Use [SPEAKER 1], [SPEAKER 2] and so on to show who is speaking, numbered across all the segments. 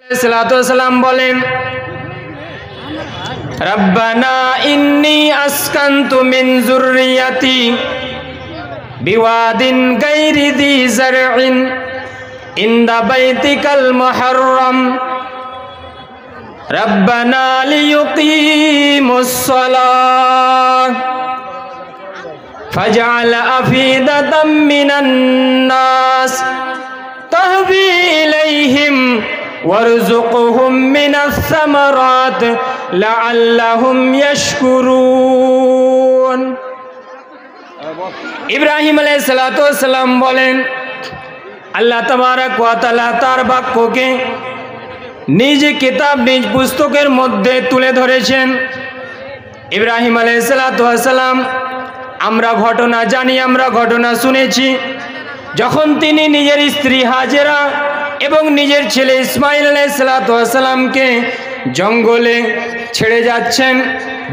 [SPEAKER 1] সালাম বলেন, রব্বানা ইন্নী আসকানতু মিন যুররিয়াতি বিওয়াদিন গায়রি যী যারইন ইনদা বাইতিকাল মুহাররাম রব্বানা লিয়ুকিমুস সালাহ ফাজআল আফিদাতাম মিনান নাস তাহবি ইলাইহিম ওয়ারযুকহুম মিনাস সামারাত লাআল্লাহুম ইয়াশকুরুন। ইব্রাহিম আলাইহিস সালাম বলেন, আল্লাহ তাবারক ওয়া তাআলা তার বাক্যকে নিজ কিতাব নিজ পুস্তকের মধ্যে তুলে ধরেছেন। ইব্রাহিম আলাইহিস সালাম আমরা ঘটনা জানি, আমরা ঘটনা শুনেছি। যখন তিনি নিজের স্ত্রী হাজেরা এবং নিজের ছেলে ইসমাইল আলাইহিস সালামকে জঙ্গলে ছেড়ে যাচ্ছেন,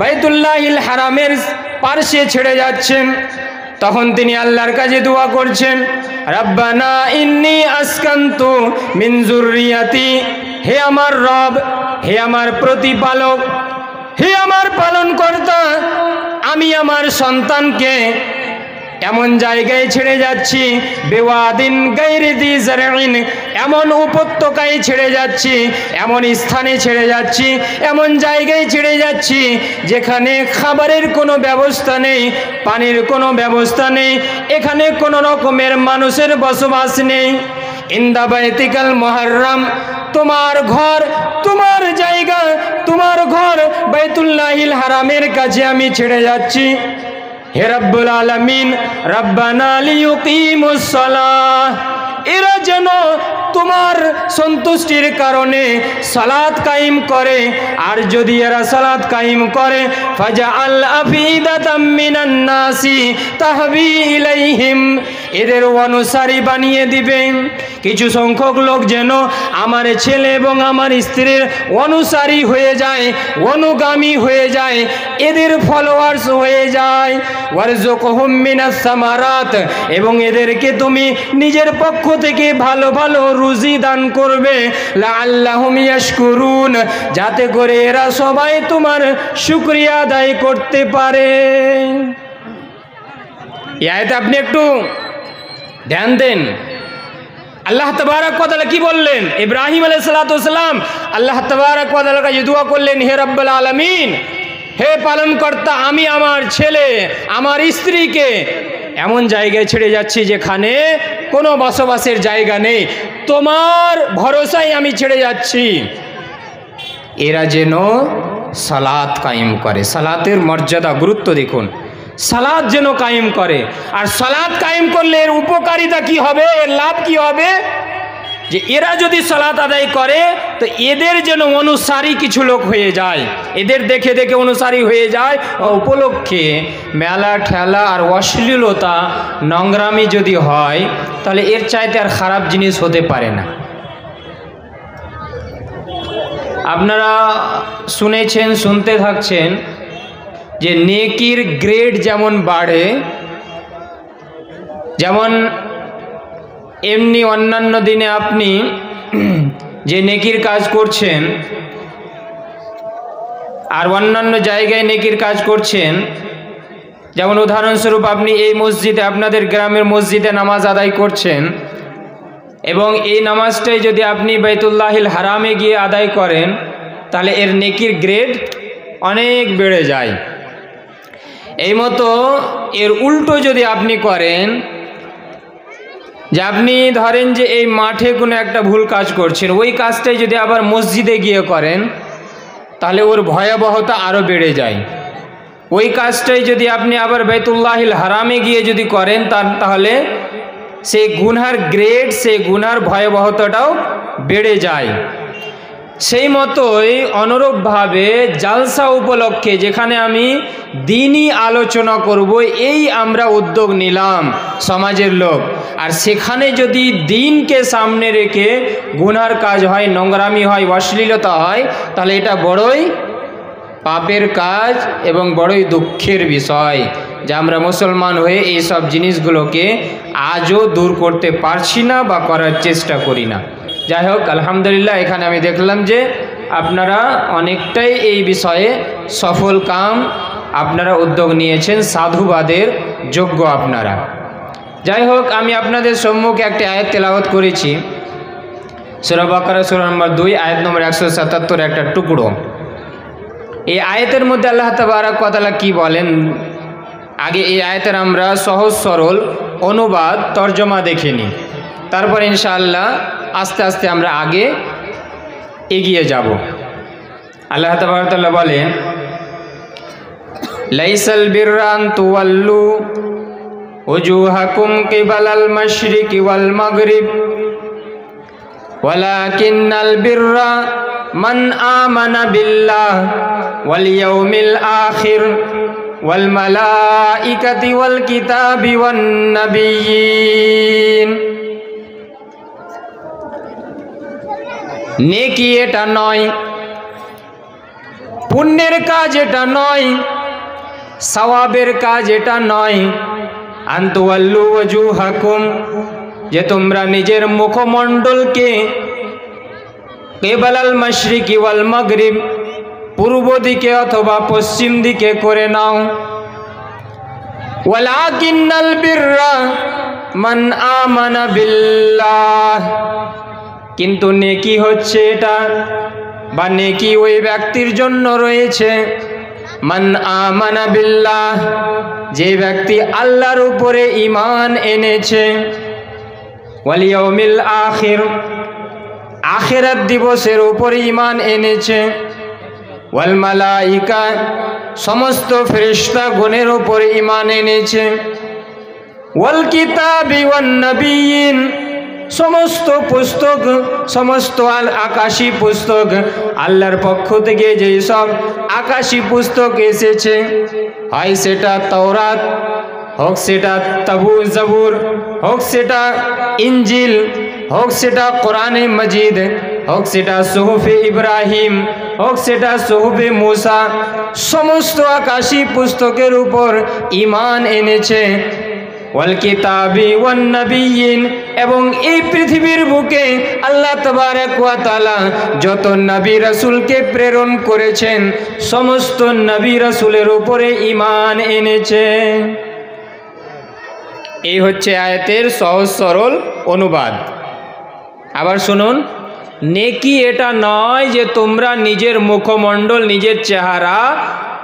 [SPEAKER 1] বাইতুল্লাহিল হারামের পার্শ্বে ছেড়ে যাচ্ছেন, তখন তিনি আল্লাহর কাছে দোয়া করছেন, রব্বানা ইন্নী আসকানতু মিন যুররিয়াতি, হে আমার রব, হে আমার প্রতিপালক, হে আমার পালনকর্তা, আমি আমার সন্তানকে এমন জায়গায় ছেড়ে যাচ্ছি, বেওয়াদিন গায়রি যী যারইন, এমন উপত্যকায় ছেড়ে যাচ্ছি, এমন স্থানে ছেড়ে যাচ্ছি, এমন জায়গায় ছেড়ে যাচ্ছি যেখানে খাবারের কোনো ব্যবস্থা নেই, পানির কোনো ব্যবস্থা নেই, এখানে কোনো রকমের মানুষের বসবাস নেই। ইনদা বাইতিকাল মুহাররাম, তোমার ঘর, তোমার জায়গা, তোমার ঘর বাইতুল্লাহিল হারামের কাছে আমি ছেড়ে যাচ্ছি। হে রব্বুল আলামিন, রব্বানা লিয়ুকিমুস সালাহ, এরা যেন তোমার সন্তুষ্টির কারণে সালাত কায়েম করে, আর যদি এরা সালাত কায়েম করে ফাজআল আফিদাতাম মিনান নাসি তাহবি ইলাইহিম, এদের অনুসারী বানিয়ে দিবেন। কিছু সংখ্যক লোক যেন আমার ছেলে এবং আমার স্ত্রীর অনুসারী হয়ে যায়, অনুগামী হয়ে যায়, এদের ফলোয়ার্স হয়ে যায়। ওয়ারযুকহুম মিনাস সামারাত, এবং এদেরকে তুমি নিজের পক্ষ থেকে ভালো ভালো রুজি দান করবে, লাআল্লাহুম ইয়াশকুরুন, যাতে করে এরা সবাই তোমার শুকরিয়া আদায় করতে পারে। এই আয়াতে আপনি একটু ধ্যান দেন। আল্লাহ তাবারক ওয়া তাআলা কি বললেন? ইব্রাহিম আলাইহিস সালাম আল্লাহ তাবারক ওয়া তাআলার কাছে দোয়া করলেন, হে রব্বুল আলামিন, হে পালনকর্তা, আমি আমার ছেলে, আমার স্ত্রীকে এমন জায়গায় ছেড়ে যাচ্ছি যেখানে কোনো বসবাসের জায়গা নেই, তোমার ভরসায় আমি ছেড়ে যাচ্ছি, এরা যেন সালাত কায়েম করে। সালাতের মর্যাদা, গুরুত্ব দেখুন, সালাত যেন কায়েম করে। আর সালাত কায়েম করলে এর উপকারিতা কি হবে, এর লাভ কি হবে? যে এরা যদি সালাত আদায় করে তো এদের যেন অনুসারী কিছু লোক হয়ে যায়, এদের দেখে দেখে অনুসারী হয়ে যায়। উপলক্ষে মেলা ঠেলা আর অশ্লীলতা নোংরামি যদি হয় তাহলে এর চাইতে আর খারাপ জিনিস হতে পারে না। আপনারা শুনেছেন, শুনতে থাকছেন যে নেকির গ্রেড যেমন বাড়ে, যেমন এমনি অন্যান্য দিনে আপনি যে নেকির কাজ করছেন আর অন্যান্য জায়গায় নেকির কাজ করছেন, যেমন উদাহরণস্বরূপ আপনি এই মসজিদে, আপনাদের গ্রামের মসজিদে নামাজ আদায় করছেন, এবং এই নামাজটাই যদি আপনি বাইতুল্লাহিল হারামে গিয়ে আদায় করেন তাহলে এর নেকির গ্রেড অনেক বেড়ে যায়। এই মতো এর উল্টো যদি আপনি করেন, যে আপনি ধরেন যে এই মাঠে কোনো একটা ভুল কাজ করছেন, ওই কাজটাই যদি আবার মসজিদে গিয়ে করেন তাহলে ওর ভয়াবহতা আরও বেড়ে যায়। ওই কাজটাই যদি আপনি আবার বাইতুল্লাহিল হারামে গিয়ে যদি করেন তাহলে সেই গুনহার গ্রেড, সেই গুনহার ভয়াবহতাটাও বেড়ে যায়। সেই মতোই অনুরূপভাবে জালসা উপলক্ষে যেখানে আমি দিনই আলোচনা করব, এই আমরা উদ্যোগ নিলাম সমাজের লোক, আর সেখানে যদি দিনকে সামনে রেখে গুনার কাজ হয়, নোংরামি হয়, অশ্লীলতা হয়, তাহলে এটা বড়ই পাপের কাজ এবং বড়ই দুঃখের বিষয় যে আমরা মুসলমান হয়ে এই সব জিনিসগুলোকে আজও দূর করতে পারছি না বা করার চেষ্টা করি না। যাই হোক, আলহামদুলিল্লাহ এখানে আমি দেখলাম যে আপনারা অনেকটাই এই বিষয়ে সফল কাম আপনারা উদ্যোগ নিয়েছেন, সাধুবাদের যোগ্য আপনারা। যাই হোক, আমি আপনাদের সম্মুখে একটি আয়াত তেলাওয়াত করেছি, সূরা বাকারা সূরা নম্বর 2 আয়াত নম্বর 177 একটা টুকরো। এই আয়াতের মধ্যে আল্লাহ তাবারক ওয়া তাআলা কি বলেন, আগে এই আয়াতের আমরা সহজ সরল অনুবাদ তর্জমা দেখে নিই, তারপর ইনশাআল্লাহ আস্তে আস্তে আমরা আগে এগিয়ে যাব। আল্লাহ তাবারক ওয়া তাআলা বলেন, লাইসাল বিররা আন তুওয়াল্লু উজুহাকুম কিবালাল মাশরিকি ওয়াল মাগরিব ওয়ালাকিন্নাল বিররা মান আমানা বিল্লাহ ওয়াল ইয়াউমিল আখির ওয়াল মালাইকাতি ওয়াল কিতাবি ওয়ান নাবিয়্যিন। নেকি এটা নয়, পুণ্যের কাজ এটা নয়, সওয়াবের কাজ এটা নয়, আনতুওয়াল্লু ওয়াজুহাকুম, যে তোমরা নিজের মুখমণ্ডলকে কিবালাল মাশরিকি ওয়াল মাগরিব, পূর্ব দিকে অথবা পশ্চিম দিকে করে নাও। ওয়ালাকিন্নাল বিররা মান আমানা বিল্লাহ, কিন্তু নেকি হচ্ছে এটা, বা নেকি ওই ব্যক্তির জন্য রয়েছে, মান আমানা বিল্লাহ, যে ব্যক্তি আল্লাহর উপরে ঈমান এনেছে, ওয়াল ইয়াউমিল আখির, আখিরাত দিবসের উপরে ঈমান এনেছে, ওয়াল মালাইকা, সমস্ত ফেরেশতা গণের উপরে ঈমান এনেছে, ওয়াল কিতাবি ওয়ান নাবিয়্যিন, সমস্ত পুস্তক, সমস্ত আকাশী পুস্তক, আল্লাহর পক্ষ থেকে যেই সব আকাশী পুস্তক এসেছে, হয় সেটা তাওরাত হোক, সেটা জাবুর হোক, সেটা ইনজিল হোক, সেটা কোরআনে মজিদ হোক, সেটা সুহুফে ইব্রাহিম হোক, সেটা সুহুফে মুসা, সমস্ত আকাশী পুস্তকের উপর ঈমান এনেছে, ওয়াল কিতাবি ওয়ান নাবিয়্যিন, এবং এই পৃথিবীর বুকে আল্লাহ তাবারক ওয়া তাআলা যত নবী রাসূলকে প্রেরণ করেছেন সমস্ত নবী রাসূলের উপরে ঈমান এনেছে। এই হচ্ছে আয়াতের সহজ সরল অনুবাদ। আবার শুনুন, নেকি এটা নয় যে তোমরা নিজের মুখমণ্ডল, নিজের চেহারা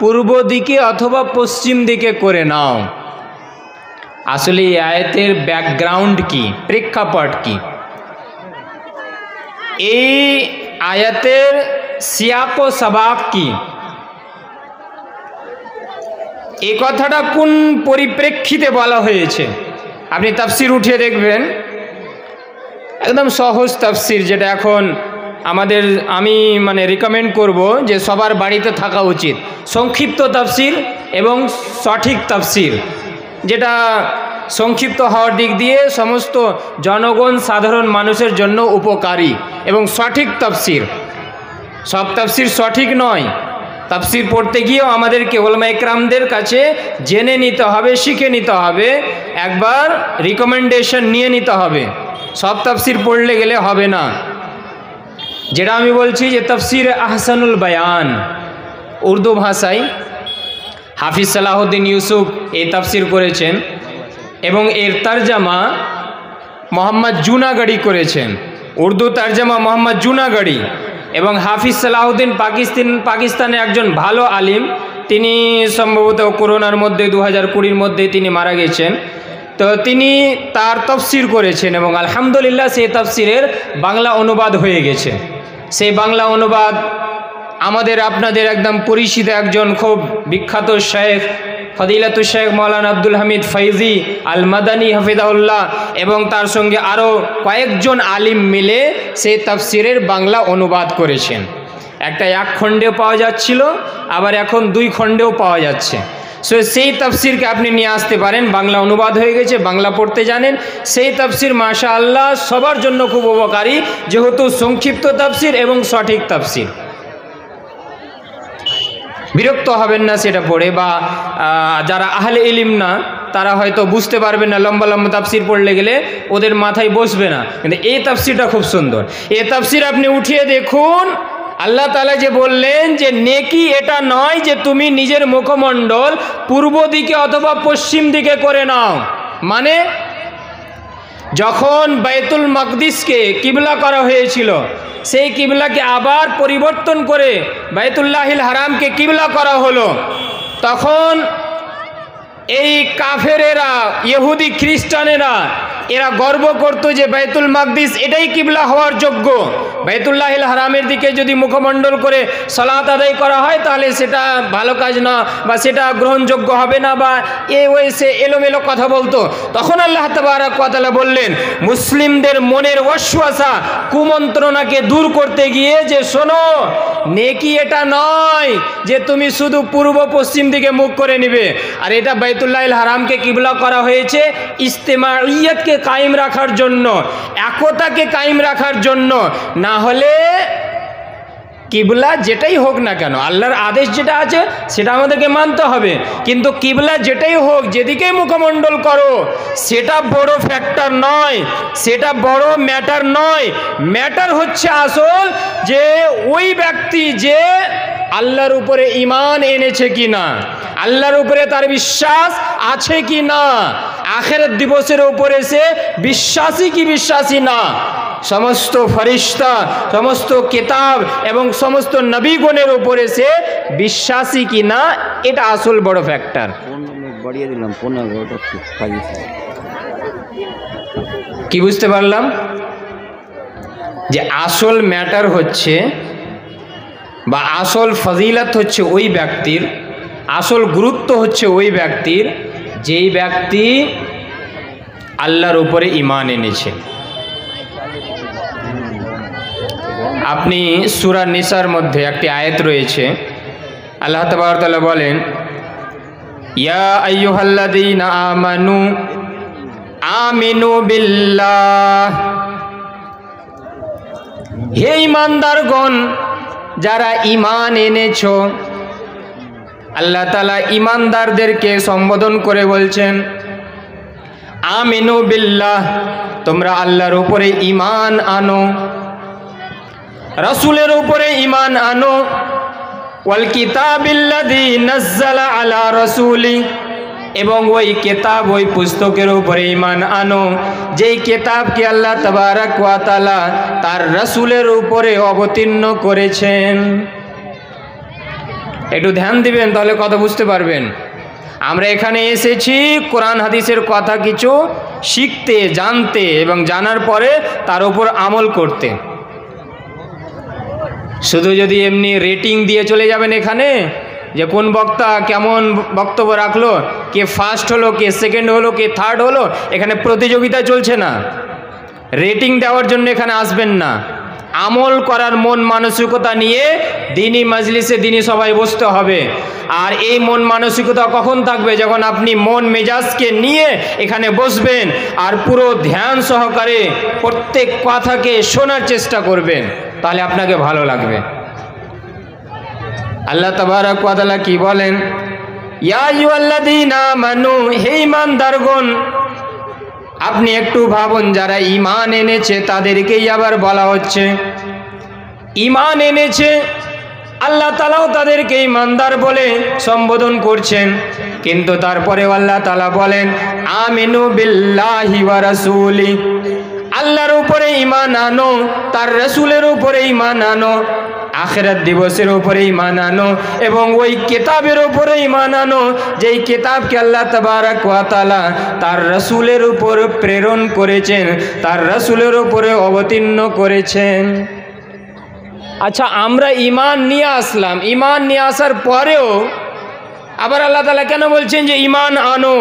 [SPEAKER 1] পূর্ব দিকে অথবা পশ্চিম দিকে করে নাও। আসলে এই আয়াতের ব্যাকগ্রাউন্ড কি, প্রেক্ষাপট কি? এই আয়াতের সিয়াক ও সাবাক কি, এই কথাটা কোন পরিপ্রেক্ষিতে বলা হয়েছে আপনি তাফসির উঠিয়ে দেখবেন, একদম সহজ তাফসির, যেটা এখন আমি রিকমেন্ড করব যে সবার বাড়িতে থাকা উচিত, সংক্ষিপ্ত তাফসির এবং সঠিক তাফসির, যেটা সংক্ষিপ্ত হওয়ার দিক দিয়ে সমস্ত জনগণ সাধারণ মানুষের জন্য উপকারী, এবং সঠিক তাফসির। সব তাফসির সঠিক নয়, তাফসির পড়তে গিয়েও আমাদেরকে উলামা ইকরামদের কাছে জেনে নিতে হবে, শিখে নিতে হবে, একবার রিকমেন্ডেশন নিয়ে নিতে হবে। সব তাফসির পড়লে গেলে হবে না। যেটা আমি বলছি যে তাফসির আহসানুল বায়ান, উর্দু ভাষায় হাফিজ সালাহুদ্দিন ইউসুফ এই তাফসির করেছেন, এবং এর তরজমা মোহাম্মদ জুনাগড়ি করেছেন, উর্দু তরজমা মোহাম্মদ জুনাগড়ি। এবং হাফিজ সালাহুদ্দিন পাকিস্তানের একজন ভালো আলিম, তিনি সম্ভবত করোনার মধ্যে 2020-র মধ্যে তিনি মারা গেছেন, তো তিনি তার তাফসির করেছেন, এবং আলহামদুলিল্লাহ সেই তাফসিরের বাংলা অনুবাদ হয়ে গেছে। সেই বাংলা অনুবাদ আমাদের আপনাদের একদম পরিচিত একজন খুব বিখ্যাত শেখ ফদিলাতুল শেখ মাওলানা আব্দুল হামিদ ফৈজি আল মাদানী হাফিজাহুল্লাহ এবং তার সঙ্গে আরও কয়েকজন আলিম মিলে সেই তাফসিরের বাংলা অনুবাদ করেছেন। একটা এক খণ্ডেও পাওয়া যাচ্ছিল, আবার এখন 2 খণ্ডেও পাওয়া যাচ্ছে। সো সেই তাফসিরকে আপনি নিয়ে আসতে পারেন, বাংলা অনুবাদ হয়ে গেছে, বাংলা পড়তে জানেন। সেই তাফসির মাশাআল্লাহ সবার জন্য খুব উপকারী, যেহেতু সংক্ষিপ্ত তাফসির এবং সঠিক তাফসির। বিরক্ত হবেন না সেটা পড়ে, বা যারা আহলে ইলম না তারা হয়তো বুঝতে পারবে না, লম্বা লম্বা তাফসির পড়লে গেলে ওদের মাথায় বসবে না, কিন্তু এই তাফসিরটা খুব সুন্দর। এই তাফসির আপনি উঠিয়ে দেখুন, আল্লাহ তাআলা যে বললেন যে নেকি এটা নয় যে তুমি নিজের মুখমণ্ডল পূর্ব দিকে অথবা পশ্চিম দিকে করে নাও। মানে যখন বাইতুল মাকদিসকে কিবলা করা হয়েছিল, সেই কিবলাকে আবার পরিবর্তন করে বাইতুল্লাহিল হারামকে কিবলা করা হলো, তখন এই কাফেরেরা, ইহুদি খ্রিস্টানেরা এরা গর্ব করতো যে বাইতুল মাকদিস এটাই কিবলা হওয়ার যোগ্য। বাইতুল্লাহিল হারামের দিকে যদি মুখমণ্ডল করে সালাত আদায় করা হয় তাহলে সেটা ভালো কাজ না, বা সেটা গ্রহণযোগ্য হবে না, বা সে এলোমেলো কথা বলতো। তখন আল্লাহ তাবারক ওয়া তাআলা বললেন মুসলিমদের মনের ওয়াসওয়াসা, কুমন্ত্রণাকে দূর করতে গিয়ে যে শোনো, নেকি এটা নয় যে তুমি শুধু পূর্ব পশ্চিম দিকে মুখ করে নিবে, আর এটা বাইতুল্লাহিল হারামকে কিবলা করা হয়েছে ইজতিমাইয়্যাতকে কায়েম রাখার জন্য, একতাকে কায়েম রাখার জন্য। না হলে কিবলা যেটাই হোক না কেন, আল্লাহর আদেশ যেটা আছে সেটা আমাদেরকে মানতে হবে, কিন্তু কিবলা যেটাই হোক, যেদিকেই মুখমণ্ডল করো সেটা বড় ফ্যাক্টর নয়, সেটা বড় ম্যাটার নয়। ম্যাটার হচ্ছে আসল যে ওই ব্যক্তি যে আল্লাহর উপরে ঈমান এনেছে কি না, আল্লাহর উপরে তার বিশ্বাস আছে কি না, আখিরাত দিবসের উপরে সে বিশ্বাসী কি বিশ্বাসী না, সমস্ত ফেরেশতা, সমস্ত কিতাব এবং সমস্ত নবীগণের উপরে সে বিশ্বাসী কি না, এটা আসল বড় ফ্যাক্টর। কি বুঝতে পারলাম? যে আসল ম্যাটার হচ্ছে বা আসল ফজিলত হচ্ছে ওই ব্যক্তির, আসল গুরুত্ব হচ্ছে ওই ব্যক্তির যেই ব্যক্তি আল্লাহর উপরে ঈমান এনেছে। আপনি সূরা নিসার মধ্যে একটি আয়াত রয়েছে, আল্লাহ তাবারক ওয়া তাআলা বলেন ইয়া আইয়ুহাল্লাযীনা আমানু আমিনু বিল্লাহ, হে ঈমানদারগণ যারা ঈমান এনেছো। আল্লাহ তাআলা ঈমানদারদেরকে সম্বোধন করে বলছেন আমিনু বিল্লাহ, তোমরা আল্লাহর উপরে ঈমান আনো, রাসূলের উপরে ঈমান আনো, ওয়াল কিতাবিল্লাযী নাযালা আলা রাসূলি, এবং ওই কিতাব, ওই পুস্তকের উপরে ঈমান আনো যেই কিতাবকে আল্লাহ তাবারক ওয়া তাআলা তার রাসূলের উপরে অবতীর্ণ করেছেন। একটু ধ্যান দিবেন, তাহলে কথা বুঝতে পারবেন। আমরা এখানে এসেছি কোরআন হাদিসের কথা কিছু শিখতে, জানতে এবং জানার পরে তার উপর আমল করতে। শুধু যদি এমনি রেটিং দিয়ে চলে যাবেন এখানে যে কোন বক্তা কেমন বক্তব্য রাখলো, কে ফার্স্ট হলো, কে সেকেন্ড হলো, কে থার্ড হলো, এখানে প্রতিযোগিতা চলছে না। রেটিং দেওয়ার জন্য এখানে আসবেন না, আমল করার মন মানসিকতা নিয়ে দিনী মাজলিসে, দিনী সভায় বসতে হবে। আর এই মন মানসিকতা কখন থাকবে? যখন আপনি মন মেজাজকে নিয়ে এখানে বসবেন আর পুরো ধ্যান সহকারে প্রত্যেক কথাকে শোনার চেষ্টা করবেন, তাহলে আপনাকে ভালো লাগবে। আল্লাহ তাবারক ওয়া তাআলা কি বলেন? ইয়া আইয়ুহাল্লাযীনা আমানু, হে ঈমানদারগণ। আপনি একটু ভাবুন, যারা ঈমান এনেছে তাদেরকেই আবার বলা হচ্ছে। ঈমান এনেছে, আল্লাহ তাআলাও তাদেরকে ঈমানদার বলে সম্বোধন করছেন, কিন্তু তারপরেও আল্লাহ তাআলা বলেন আমিনু বিল্লাহি ওয়া রাসূলি, আল্লাহর উপরে ঈমান আনো, তার রাসূলের উপরে ঈমান আনো, আখিরাত দিবসের উপরে ঈমান আনো, এবং ওই কিতাবের উপরে ঈমান আনো যেই কিতাবকে আল্লাহ তাবারক ওয়া তাআলা তার রাসূলের উপর প্রেরণ করেছেন, তার রাসূলের উপরে অবতীর্ণ করেছেন। আচ্ছা, আমরা ঈমান নিয়ে আসলাম, ঈমান নিয়ে আসার পরেও আবার আল্লাহ তাআলা কেন বলছেন যে ঈমান আনো?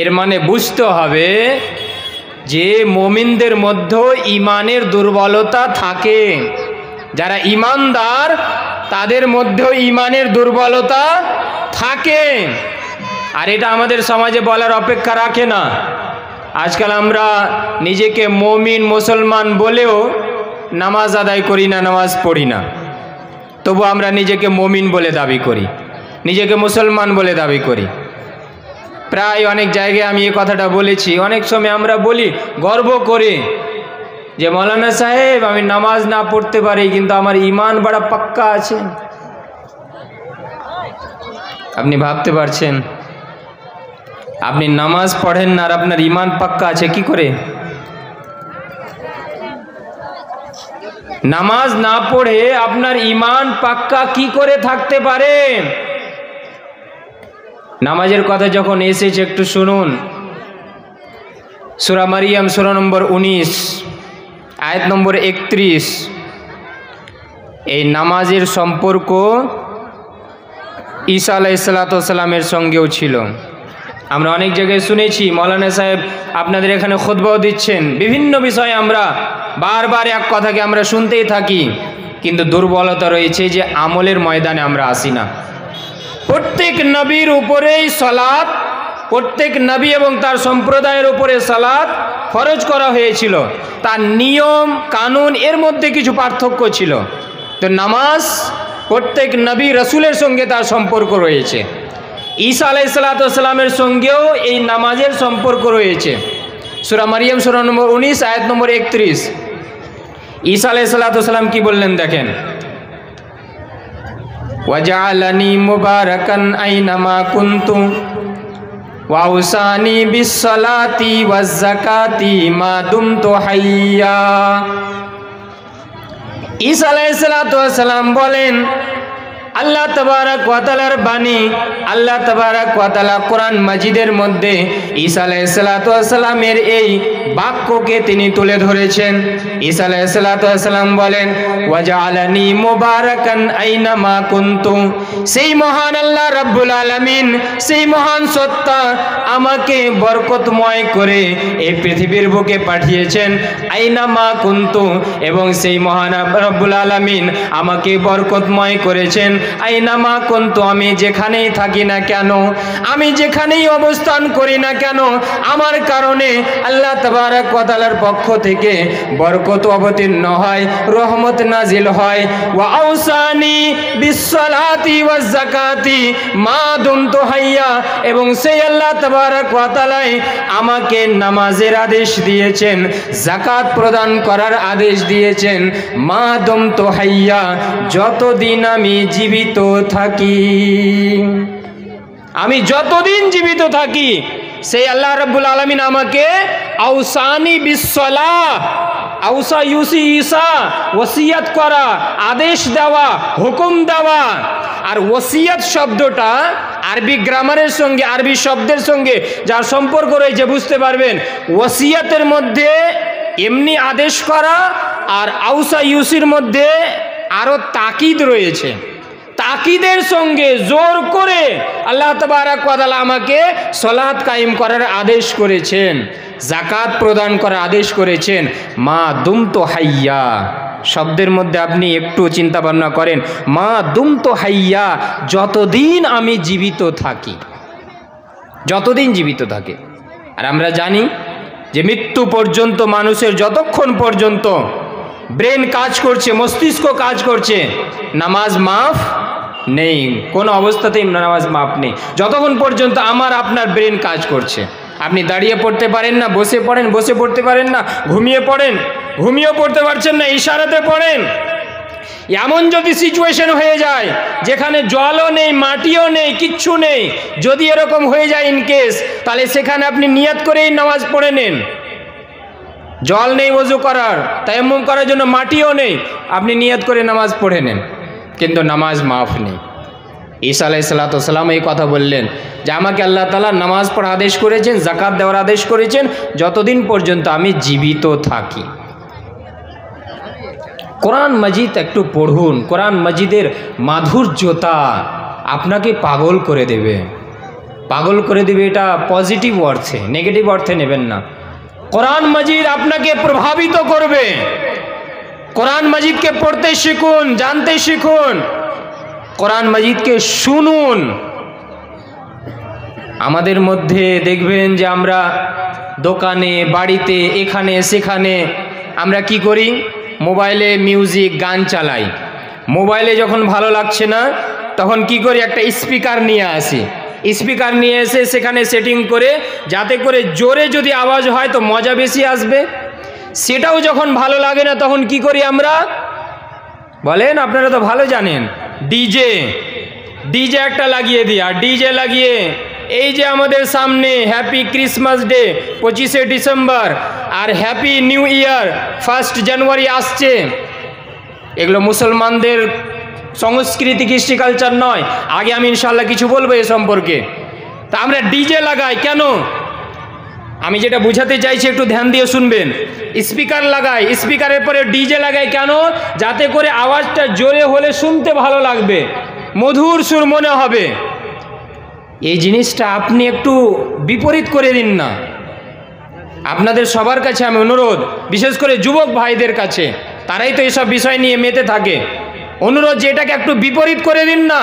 [SPEAKER 1] এর মানে বুঝতে হবে যে মুমিনদের মধ্যে ঈমানের দুর্বলতা থাকে। যারা ঈমানদার তাদের মধ্যেও ঈমানের দুর্বলতা থাকে, আর এটা আমাদের সমাজে বলার অপেক্ষা রাখে না। আজকাল আমরা নিজেকে মুমিন মুসলমান বলেও নামাজ আদায় করি না, নামাজ পড়ি না, তবু আমরা নিজেকে মুমিন বলে দাবি করি, নিজেকে মুসলমান বলে দাবি করি। প্রায় অনেক জায়গায় আমি এই কথাটা বলেছি। অনেক সময় আমরা বলি গর্ব করে যে মৌলানা সাহেব আমি নামাজ না পড়তে পারি কিন্তু আমার ঈমান বড় পাক্কা আছে। আপনি ভাবতে পারছেন আপনি নামাজ পড়েন না আর আপনার ঈমান পাক্কা আছে কি করে? নামাজ না পড়ে আপনার ঈমান পাক্কা কি করে থাকতে পারে? নামাজের কথা যখন এসেছে একটু শুনুন। সূরা মারিয়াম সূরা নম্বর 19 আয়াত নম্বর 31। এই নামাজের সম্পর্ক ঈসা আলাইহিসসালামের সঙ্গেও ছিল। আমরা অনেক জায়গায় শুনেছি মৌলানা সাহেব আপনাদের এখানে খুতবাও দিচ্ছেন, বিভিন্ন বিষয়ে আমরা বারবার এক কথাকে আমরা শুনতেই থাকি, কিন্তু দুর্বলতা রয়েছে যে আমলের ময়দানে আমরা আসি না। প্রত্যেক নবীর উপরেই সালাত, প্রত্যেক নবী এবং তার সম্প্রদায়ের উপরে সালাত ফরজ করা হয়েছিল। তার নিয়ম কানুন এর মধ্যে কিছু পার্থক্য ছিল। তো নামাজ প্রত্যেক নবী রসুলের সঙ্গে তার সম্পর্ক রয়েছে। ঈসা আলাইহিসসালামের সঙ্গেও এই নামাজের সম্পর্ক রয়েছে। সূরা মারিয়াম সূরা নম্বর 19 আয়াত নম্বর 31। ঈসা আলাইহিসসালাম কি বললেন দেখেন, ওয়াজআলানি মুবারাকান আইনামা কুনতু ওয়া আওসানি বিসসালাতি ওয়াজ যাকাতি মা দুমতু হাইয়া। ঈসা আলাইহিসসালাম বলেন আল্লাহ তাবারাক ওয়া তাআলার বাণী, আল্লাহ তাবারাক ওয়া তাআলা কোরআন মাজিদের মধ্যে ঈসা আলাইহিসসালামের এই বাক্যকে তিনি তুলে ধরেছেন। ঈসা আলাইহিসসালাম বলেন ওয়াজআলানি মুবারাকান আইনামা কুনতু, সেই মহান আল্লাহ রাব্বুল আলামিন, সেই মহান সত্তা আমাকে বরকতময় করে এই পৃথিবীর বুকে পাঠিয়েছেন। আইনামা কুনতু, এবং সেই মহান রাব্বুল আলামিন আমাকে বরকতময় করেছেন। আইনামা কুনতু, আমি যেখানেই থাকি না কেন, আমি যেখানেই অবস্থান করি না কেন, আমার কারণে আল্লাহ তাবারাক ওয়া তাআলার পক্ষ থেকে বরকত অবতীর্ণ হয়, রহমত নাজিল হয়। ওয়া আওসানি বিসসালাতি ওয়াজ যাকাতি মা দুমতু হাইয়া, এবং সেই আল্লাহ তাবারাক ওয়া তাআলা আমাকে নামাজের আদেশ দিয়েছেন, যাকাত প্রদান করার আদেশ দিয়েছেন মা দুমতু হাইয়া, যতদিন আমি জীবিত থাকি। আমি যতদিন জীবিত থাকি সেই আল্লাহ রাব্বুল আলামিন আমাকে আওসানি বিসসালাহ, আওসা ইউসি ঈসা, ওসিয়ত করা, আদেশ দেওয়া, হুকুম দেওয়া। আর ওসিয়ত শব্দটা আরবি গ্রামারের সঙ্গে, আরবি শব্দের সঙ্গে যার সম্পর্ক রয়েছে বুঝতে পারবেন। ওসিয়তের মধ্যে এমনি আদেশ করা, আর আওসা ইউসির মধ্যে আরো তাকিদ রয়েছে। তাকিদের সঙ্গে জোর করে আল্লাহ তাবারাক ওয়া তাআলা আমাকে সালাত কায়েম করার আদেশ করেছেন, যাকাত প্রদান করার আদেশ করেছেন। মা দুমতু হাইয়া শব্দের মধ্যে আপনি একটু চিন্তা ভাবনা করেন, মা দুমতু হাইয়া, যতদিন আমি জীবিত থাকি, যতদিন জীবিত থাকে। আর আমরা জানি যে মৃত্যু পর্যন্ত মানুষের যতক্ষণ পর্যন্ত ব্রেন কাজ করছে, মস্তিষ্ক কাজ করছে, নামাজ মাফ নেই, কোনো অবস্থাতেই নামাজ মাফ নেই। যতক্ষণ পর্যন্ত আমার আপনার ব্রেন কাজ করছে। আপনি দাঁড়িয়ে পড়তে পারেন না, বসে পড়েন, বসে পড়তে পারেন না, ঘুমিয়ে পড়েন, ঘুমিয়েও পড়তে পারছেন না, ইশারাতে পড়েন। এমন যদি সিচুয়েশন হয়ে যায় যেখানে জলও নেই, মাটিও নেই, কিচ্ছু নেই, যদি এরকম হয়ে যায় ইনকেস, তাহলে সেখানে আপনি নিয়ত করেই নামাজ পড়ে নেন। জল নেই ওযু করার, তায়াম্মুম করার জন্য মাটিও নেই, আপনি নিয়ত করে নামাজ পড়ে নেন, কিন্তু নামাজ মাফ নেই। ঈসা আলাইহিসসালাম এই কথা বললেন যে আমাকে আল্লাহ তাআলা নামাজ পড়ার আদেশ করেছেন, যাকাত দেওয়ার আদেশ করেছেন, যতদিন পর্যন্ত আমি জীবিত থাকি। কোরআন মাজিদ একটু পড়ুন, কোরআন মাজিদের মাধুর্যতা আপনাকে পাগল করে দেবে, পাগল করে দেবে। এটা পজিটিভ অর্থে, নেগেটিভ অর্থে নেবেন না। কোরআন মাজিদ আপনাকে প্রভাবিত করবে। কোরআন মাজিদকে পড়তে শিখুন, জানতে শিখুন, কোরআন মাজিদকে শুনুন। আমাদের মধ্যে দেখবেন যে আমরা দোকানে, বাড়িতে, এখানে সেখানে আমরা কি করি, মোবাইলে মিউজিক, গান চালাই। মোবাইলে যখন ভালো লাগছে না তখন কি করি, একটা স্পিকার নিয়ে আসি, স্পিকার নিয়ে এসে সেখানে সেটিং করে যাতে করে জোরে যদি আওয়াজ হয় তো মজা বেশি আসবে। সেটাও যখন ভালো লাগে না তখন কি করি আমরা? বলেন, আপনারা তো ভালো জানেন। ডিজে একটা লাগিয়ে দিই। আর ডিজে লাগিয়ে এই যে আমাদের সামনে হ্যাপি ক্রিসমাস ডে 25শে ডিসেম্বর আর হ্যাপি নিউ ইয়ার 1 জানুয়ারি আসছে, এগুলো মুসলমানদের সংস্কৃতি কৃষ্টি কালচার নয়। আগে আমি ইনশাল্লাহ কিছু বলবো এ সম্পর্কে। তা আমরা ডিজে লাগাই কেন? আমি যেটা বুঝাতে চাইছি একটু ধ্যান দিয়ে শুনবেন। স্পিকার লাগাই, স্পিকারের পরে ডিজে লাগাই কেন? যাতে করে আওয়াজটা জোরে হলে শুনতে ভালো লাগবে, মধুর সুর মনে হবে। এই জিনিসটা আপনি একটু বিপরীত করে দিন না। আপনাদের সবার কাছে আমি অনুরোধ, বিশেষ করে যুবক ভাইদের কাছে, তারাই তো এসব বিষয় নিয়ে মেতে থাকে, অনুরোধ যে এটাকে একটু বিপরীত করে দিন না।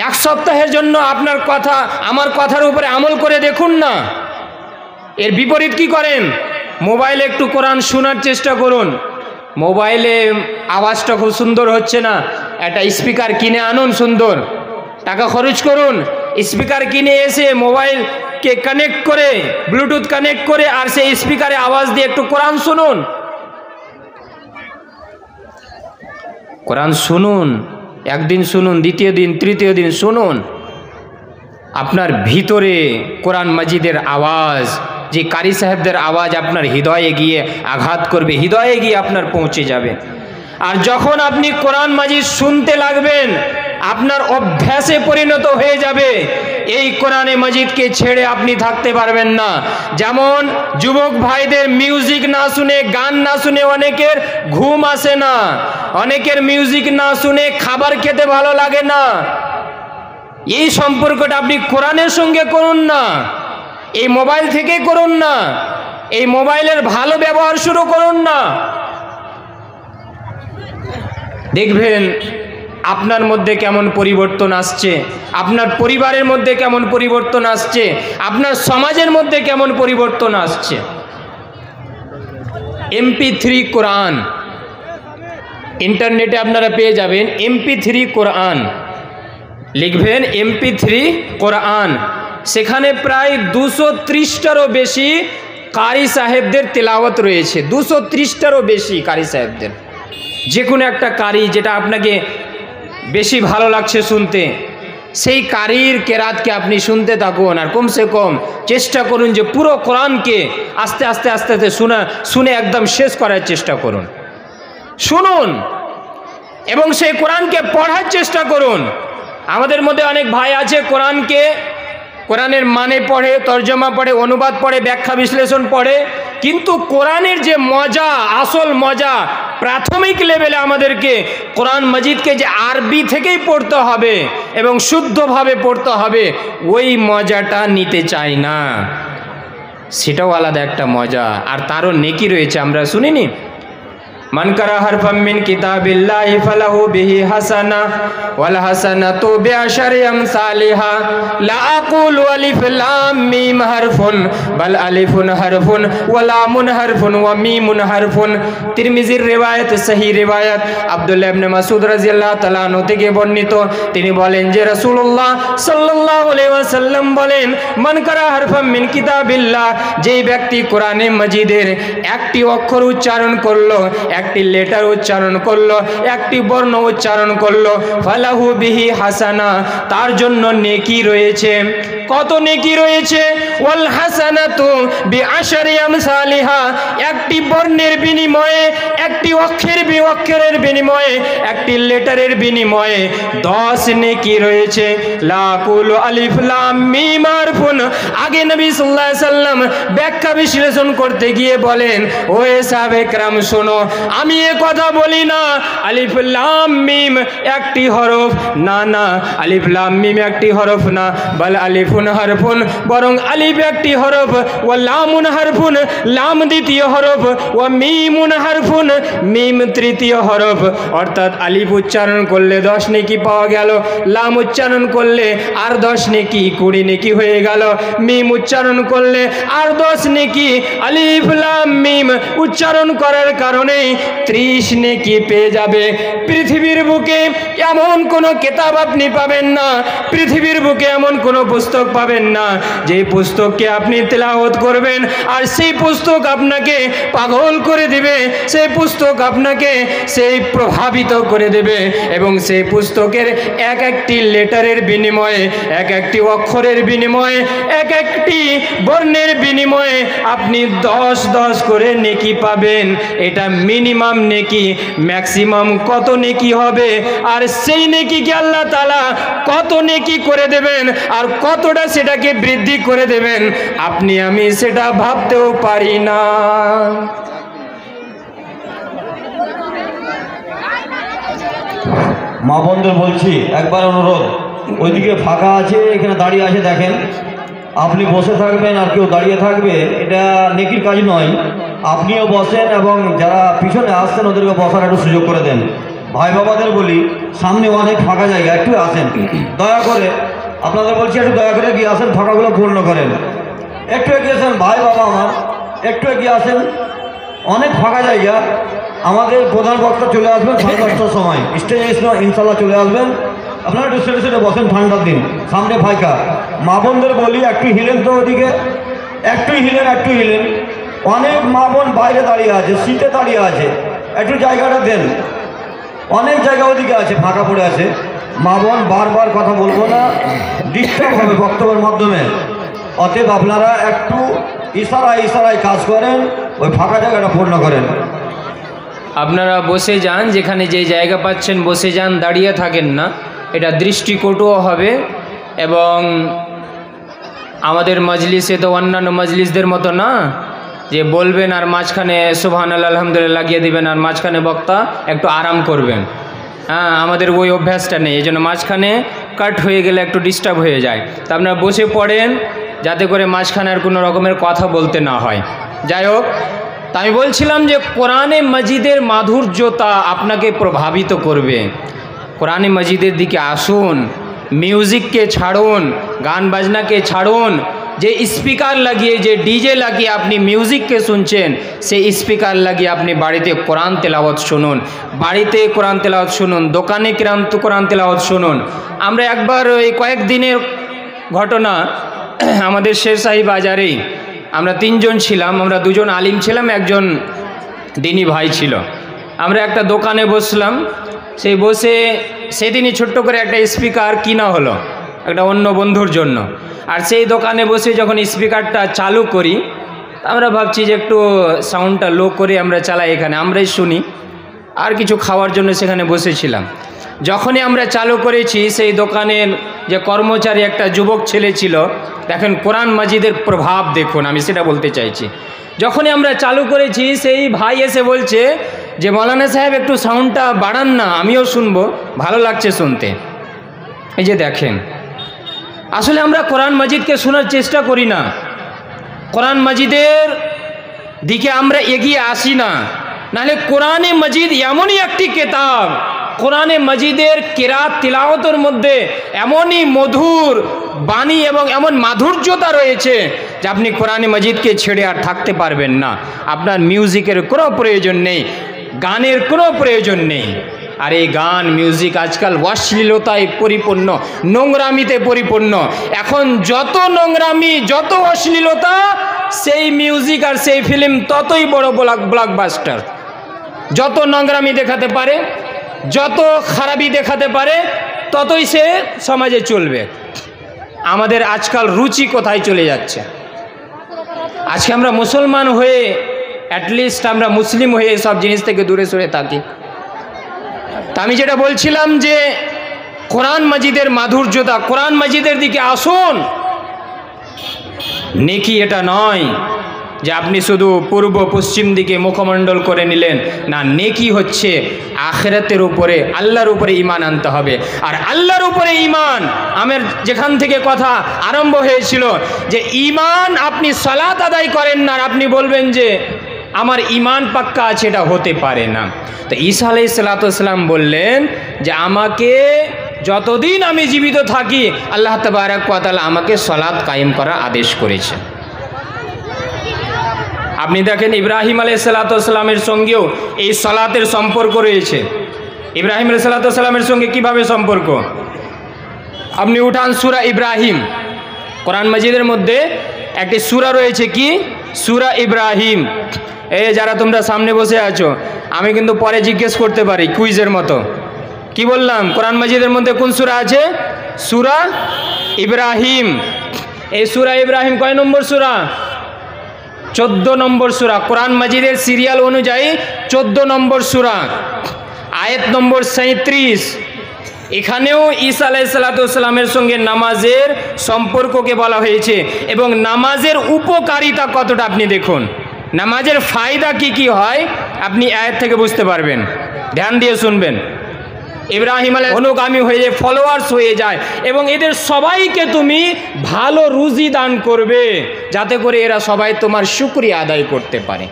[SPEAKER 1] 1 সপ্তাহের জন্য আপনার কথা আমার কথার উপরে আমল করে দেখুন না। এর বিপরীত কি করেন? মোবাইলে একটু কোরআন শোনার চেষ্টা করুন। মোবাইলে আওয়াজটা খুব সুন্দর হচ্ছে না, একটা স্পিকার কিনে আনুন, সুন্দর টাকা খরচ করুন। স্পিকার কিনে এসে মোবাইলকে কানেক্ট করে, ব্লুটুথ কানেক্ট করে, আর সেই স্পিকারে আওয়াজ দিয়ে একটু কোরআন শুনুন। কোরআন শুনুন, একদিন শুনুন, দ্বিতীয় দিন, তৃতীয় দিন শুনুন। আপনার ভিতরে কোরআন মাজিদের আওয়াজ, যে কারি সাহেবদের আওয়াজ আপনার হৃদয়ে গিয়ে আঘাত করবে, হৃদয়ে গিয়ে আপনার পৌঁছে যাবে। আর যখন আপনি কোরআন মাজিদ শুনতে লাগবেন, আপনার অভ্যাসে পরিণত হয়ে যাবে। এই কোরআনে মাজিদকে ছেড়ে আপনি থাকতে পারবেন না। যেমন যুবক ভাইদের মিউজিক না শুনে, গান না শুনে অনেকের ঘুম আসে না, অনেকের মিউজিক না শুনে খাবার খেতে ভালো লাগে না। এই সম্পর্কটা আপনি কোরআনের সঙ্গে করুন না, এই মোবাইল থেকে করুন না, এই মোবাইলের ভালো ব্যবহার শুরু করুন না। দেখবেন আপনার মধ্যে কেমন পরিবর্তন আসছে, আপনার পরিবারের মধ্যে কেমন পরিবর্তন আসছে, আপনার সমাজের মধ্যে কেমন পরিবর্তন আসছে। MP3 কোরআন ইন্টারনেটে আপনারা পেয়ে যাবেন। MP3 কোরআন লিখবেন, MP3 কোরআন। সেখানে প্রায় 230টারও বেশি কারি সাহেবদের তেলাওয়াত রয়েছে। 230টারও বেশি কারি সাহেবদের। যে কোনো একটা কারি যেটা আপনাকে বেশি ভালো লাগছে শুনতে, সেই কারির কেরাতকে আপনি শুনতে থাকুন। আর কমসে কম চেষ্টা করুন যে পুরো কোরআনকে আস্তে আস্তে আস্তে আস্তে শুনে একদম শেষ করার চেষ্টা করুন। শুনুন এবং সেই কোরআনকে পড়ার চেষ্টা করুন। আমাদের মধ্যে অনেক ভাই আছে কোরআনের মানে পড়ে, তর্জমা পড়ে, অনুবাদ পড়ে, ব্যাখ্যা বিশ্লেষণ পড়ে, কিন্তু কোরআনের যে মজা, আসল মজা, প্রাথমিক লেভেলে আমাদেরকে কোরআন মাজিদকে যে আরবি থেকেই পড়তে হবে এবং শুদ্ধভাবে পড়তে হবে, ওই মজাটা নিতে চাই না। সেটাও আলাদা একটা মজা, আর তারও নেকি রয়েছে। আমরা শুনিনি, মান কারা হারফাম মিন কিতাবিল্লাহি ফালাহু বিহি হাসানা ওয়াল হাসানাতু বিআশরি আমসালিহা লা আকুলু আলিফ লাম মিম হারফুন বাল আলিফুন হারফুন ওয়া লামুন হারফুন ওয়া মিমুন হারফুন। তিরমিজির রিওয়ায়াত, সহি রিওয়ায়াত, আব্দুল্লাহ ইবনে মাসউদ রাদিয়াল্লাহু তাআলা আনহু থেকে বর্ণিত। তিনি বলেন যে রাসূলুল্লাহ সাল্লাল্লাহু আলাইহি ওয়াসাল্লাম বলেন, মান কারা হারফাম মিন কিতাবিল্লাহ, যেই ব্যক্তি কোরআনে মাজিদের একটি অক্ষর উচ্চারণ করলো, একটি লেটার উচ্চারণ করলো, একটি বর্ণ উচ্চারণ করলো, ফালাহু বিহি হাসানা, তার জন্য নেকি রয়েছে। কত নেকি রয়েছে? ওয়াল হাসানাতু বিআশরি আমসালিহা, একটি বর্ণের বিনিময়ে, একটি অক্ষরের বিনিময়ে, একটি লেটারের বিনিময়ে 10 নেকি রয়েছে। লা কুলু আলিফ লাম মিম হারফুন। আগে নবী সাল্লাল্লাহু আলাইহি সাল্লাম ব্যাখ্যা বিশ্লেষণ করতে গিয়ে বলেন, ও সাহাবে کرام শোনো, আমি এ কথা বলি না আলিফ লাম মিম একটি হরফ, না না, আলিফ লাম মিম একটি হরফ না, বল আলিফুন আলিফুন হারফুন, বরং আলিফ একটি হরফ, ও লামুন হারফুন, লাম দ্বিতীয় হরফ, ও মিমুন হারফুন, মিম তৃতীয় হরফ। অর্থাৎ আলিফ উচ্চারণ করলে 10 নেকি পাওয়া গেল, লাম উচ্চারণ করলে আর 10 নেকি, 20 নেকি হয়ে গেল। মিম উচ্চারণ করলে আর 10 নেকি। আলিফ লাম মিম উচ্চারণ করার কারণে 30 নেকি পেয়ে যাবে। পৃথিবীর বুকে এমন কোনো কিতাব আপনি পাবেন না, পৃথিবীর বুকে এমন কোনো পুস্তক পাবেন না যে পুস্তককে আপনি তেলাওয়াত করবেন আর সেই পুস্তক আপনাকে পাগল করে দেবে, সেই পুস্তক আপনাকে সেই প্রভাবিত করে দেবে। এবং সেই পুস্তকের এক একটি লেটারের বিনিময়ে, এক একটি অক্ষরের বিনিময়ে, এক একটি বর্ণের বিনিময়ে আপনি 10 করে নেকি পাবেন। এটা মিনিমাম নেকি। ম্যাক্সিমাম কত নেকি হবে, আর সেই নেকিকে আল্লাহ তাআলা কত নেকি করে দেবেন আর কতটা সেটাকে বৃদ্ধি করে দেবেন, আপনি আমি সেটা ভাবতেও পারি না।
[SPEAKER 2] মা বোনদের বলছি, একবার অনুরোধ, ওইদিকে ফাঁকা আছে, এখানে দাঁড়িয়ে আছে দেখেন, আপনি বসে থাকবেন আর কেউ দাঁড়িয়ে থাকবে, এটা নেকির কাজ নয়। আপনিও বসেন এবং যারা পিছনে আসছেন ওদেরকে বসার একটু সুযোগ করে দেন। ভাই বাবাদের বলি, সামনে অনেক ফাঁকা জায়গা, একটু আসেন দয়া করে। আপনাদের বলছি একটু দয়া করে গিয়ে আসেন, ফাঁকাগুলো পূর্ণ করেন। একটু এগিয়ে আসেন ভাই বাবা আমার, একটু এগিয়ে আসেন, অনেক ফাঁকা জায়গা। আমাদের প্রধান বক্তা চলে আসবেন 10:30টার সময়, স্টেজে ইনশাল্লাহ চলে আসবেন। আপনারা একটু সেটে সেটে বসেন, ঠান্ডার দিন, সামনে ফাঁকা। মা বোনদের বলি একটু হিলেন তো ওদিকে, একটু হিলেন, একটু হিলেন। অনেক মা বোন বাইরে দাঁড়িয়ে আছে, সিটে দাঁড়িয়ে আছে, একটু জায়গাটা দেন। অনেক জায়গা ওদিকে আছে, ফাঁকা পড়ে আছে। মা বোন বারবার কথা বলবো না, ডিস্টার্ব হবে বক্তব্যের মাধ্যমে। অতএব আপনারা একটু ইশারায় কাজ করেন, ওই ফাঁকা জায়গাটা পূর্ণ করেন।
[SPEAKER 1] আপনারা বসে যান, যেখানে যে জায়গা পাচ্ছেন বসে যান, দাঁড়িয়ে থাকেন না। এটা দৃষ্টিকটুও হবে এবং আমাদের মজলিসে তো অন্যান্য মজলিসদের মতো না যে বলবেন আর মাঝখানে সুবহানাল্লাহ আলহামদুলিল্লাহ লাগিয়ে দিবেন আর মাঝখানে বক্তা একটু আরাম করবেন। হ্যাঁ, আমাদের ওই অভ্যাসটা নেই, এই জন্য মাঝখানে কাট হয়ে গেলে একটু ডিস্টার্ব হয়ে যায়। তা আপনারা বসে পড়েন যাতে করে মাঝখানে আর কোনো রকমের কথা বলতে না হয়। যাই হোক, তা আমি বলছিলাম যে কোরআনে মজিদের মাধুর্যতা আপনাকে প্রভাবিত করবে। কোরআনে মজিদের দিকে আসুন, মিউজিককে ছাড়ুন, গান বাজনাকে ছাড়ুন। যে স্পিকার লাগিয়ে, যে ডিজে লাগিয়ে আপনি মিউজিককে শুনছেন, সেই স্পিকার লাগিয়ে আপনি বাড়িতে কোরআন তেলাওয়াত শুনুন, বাড়িতে কোরআন তেলাওয়াত শুনুন, দোকানে কোরআন তেলাওয়াত শুনুন। আমরা একবার ওই কয়েকদিনের ঘটনা, আমাদের শেরশাহী বাজারেই আমরা 3 জন ছিলাম, আমরা 2 জন আলিম ছিলাম, একজন দিনী ভাই ছিল। আমরা একটা দোকানে বসলাম, সেই বসে সেদিনই ছোট্ট করে একটা স্পিকার কিনা হলো একটা অন্য বন্ধুর জন্য। আর সেই দোকানে বসে যখন স্পিকারটা চালু করি, আমরা ভাবছি যে একটু সাউন্ডটা লো করে আমরা চালাই, এখানে আমরাই শুনি। আর কিছু খাওয়ার জন্য সেখানে বসেছিলাম। যখনই আমরা চালু করেছি, সেই দোকানের যে কর্মচারী একটা যুবক ছেলে ছিল, দেখেন কোরআন মাজিদের প্রভাব দেখুন, আমি সেটা বলতে চাইছি। যখনই আমরা চালু করেছি, সেই ভাই এসে বলছে যে মৌলানা সাহেব একটু সাউন্ডটা বাড়ান না, আমিও শুনবো, ভালো লাগছে শুনতে। এই যে দেখেন, আসলে আমরা কোরআন মাজিদকে শোনার চেষ্টা করি না, কোরআন মাজিদের দিকে আমরা এগিয়ে আসি না। নাহলে কোরআনে মাজিদ এমনই একটি কিতাব, কোরআনে মাজিদের কিরাত তিলাওয়াতের মধ্যে এমনই মধুর বাণী এবং এমন মাধুর্যতা রয়েছে যে আপনি কোরআনে মাজিদকে ছেড়ে আর থাকতে পারবেন না। আপনার মিউজিকের কোনো প্রয়োজন নেই, গানের কোনো প্রয়োজন নেই। আর এই গান মিউজিক আজকাল অশ্লীলতায় পরিপূর্ণ, নোংরামিতে পরিপূর্ণ। এখন যত নোংরামি, যত অশ্লীলতা, সেই মিউজিক আর সেই ফিল্ম ততই বড় ব্লকবাস্টার। যত নোংরামি দেখাতে পারে, যত খারাপি দেখাতে পারে, ততই সে সমাজে চলবে। আমাদের আজকাল রুচি কোথায় চলে যাচ্ছে? আজকে আমরা মুসলমান হয়ে, অ্যাটলিস্ট আমরা মুসলিম হয়ে সব জিনিস থেকে দূরে সরে থাকি। তা আমি যেটা বলছিলাম যে কোরআন মাজিদের মাধুর্যতা, কোরআন মাজিদের দিকে আসুন। নেকি এটা নয় যে আপনি শুধু পূর্ব পশ্চিম দিকে মুখমণ্ডল করে নিলেন না, নেকি হচ্ছে আখিরাতের উপরে, আল্লাহর উপরে ঈমান আনতে হবে। আর আল্লাহর উপরে ঈমান, আমার যেখান থেকে কথা আরম্ভ হয়েছিল যে ঈমান, আপনি সালাত আদায় করেন না আর আপনি বলবেন যে আমার ঈমান পাক্কা আছে, এটা হতে পারে না। তো ঈসা আলাইহিস সালাম বললেন যে আমাকে যতদিন আমি জীবিত থাকি আল্লাহ তাবারক ওয়া তাআলা আমাকে সালাত কায়েম করার আদেশ করেছে। আপনি দেখেন ইব্রাহিম আলাইহিস সালামের সঙ্গেও এই সালাতের সম্পর্ক রয়েছে। ইব্রাহিম আলাইহিস সালামের সঙ্গে কিভাবে সম্পর্ক? আপনি উঠান সূরা ইব্রাহিম, কোরআন মাজিদের মধ্যে একটি সূরা রয়েছে, কি সূরা ইব্রাহিম। এই যারা তোমরা সামনে বসে আছো, আমি কিন্তু পরে জিজ্ঞেস করতে পারি কুইজের মতো। কি বললাম? কোরআন মাজিদের মধ্যে কোন সূরা আছে? সূরা ইব্রাহিম। এই সূরা ইব্রাহিম কয় নম্বর সূরা? 14 নম্বর সূরা। কোরআন মাজিদের সিরিয়াল অনুযায়ী 14 নম্বর সূরা, আয়াত নম্বর 37। এখানেও ঈসা আলাইহিস সালামের সঙ্গে নামাজের সম্পর্ককে বলা হয়েছে এবং নামাজের উপকারিতা কতটা আপনি দেখুন, নামাজের ফায়দা কি কি হয় আপনি আয়াত থেকে বুঝতে পারবেন। ধ্যান দিয়ে শুনবেন। ইব্রাহিম আলাইহিস অনুগামী হয়ে ফলোয়ার্স হয়ে যায় এবং এদের সবাইকে তুমি ভালো রুজি দান করবে যাতে করে এরা সবাই তোমার শুকরিয়া আদায় করতে পারে।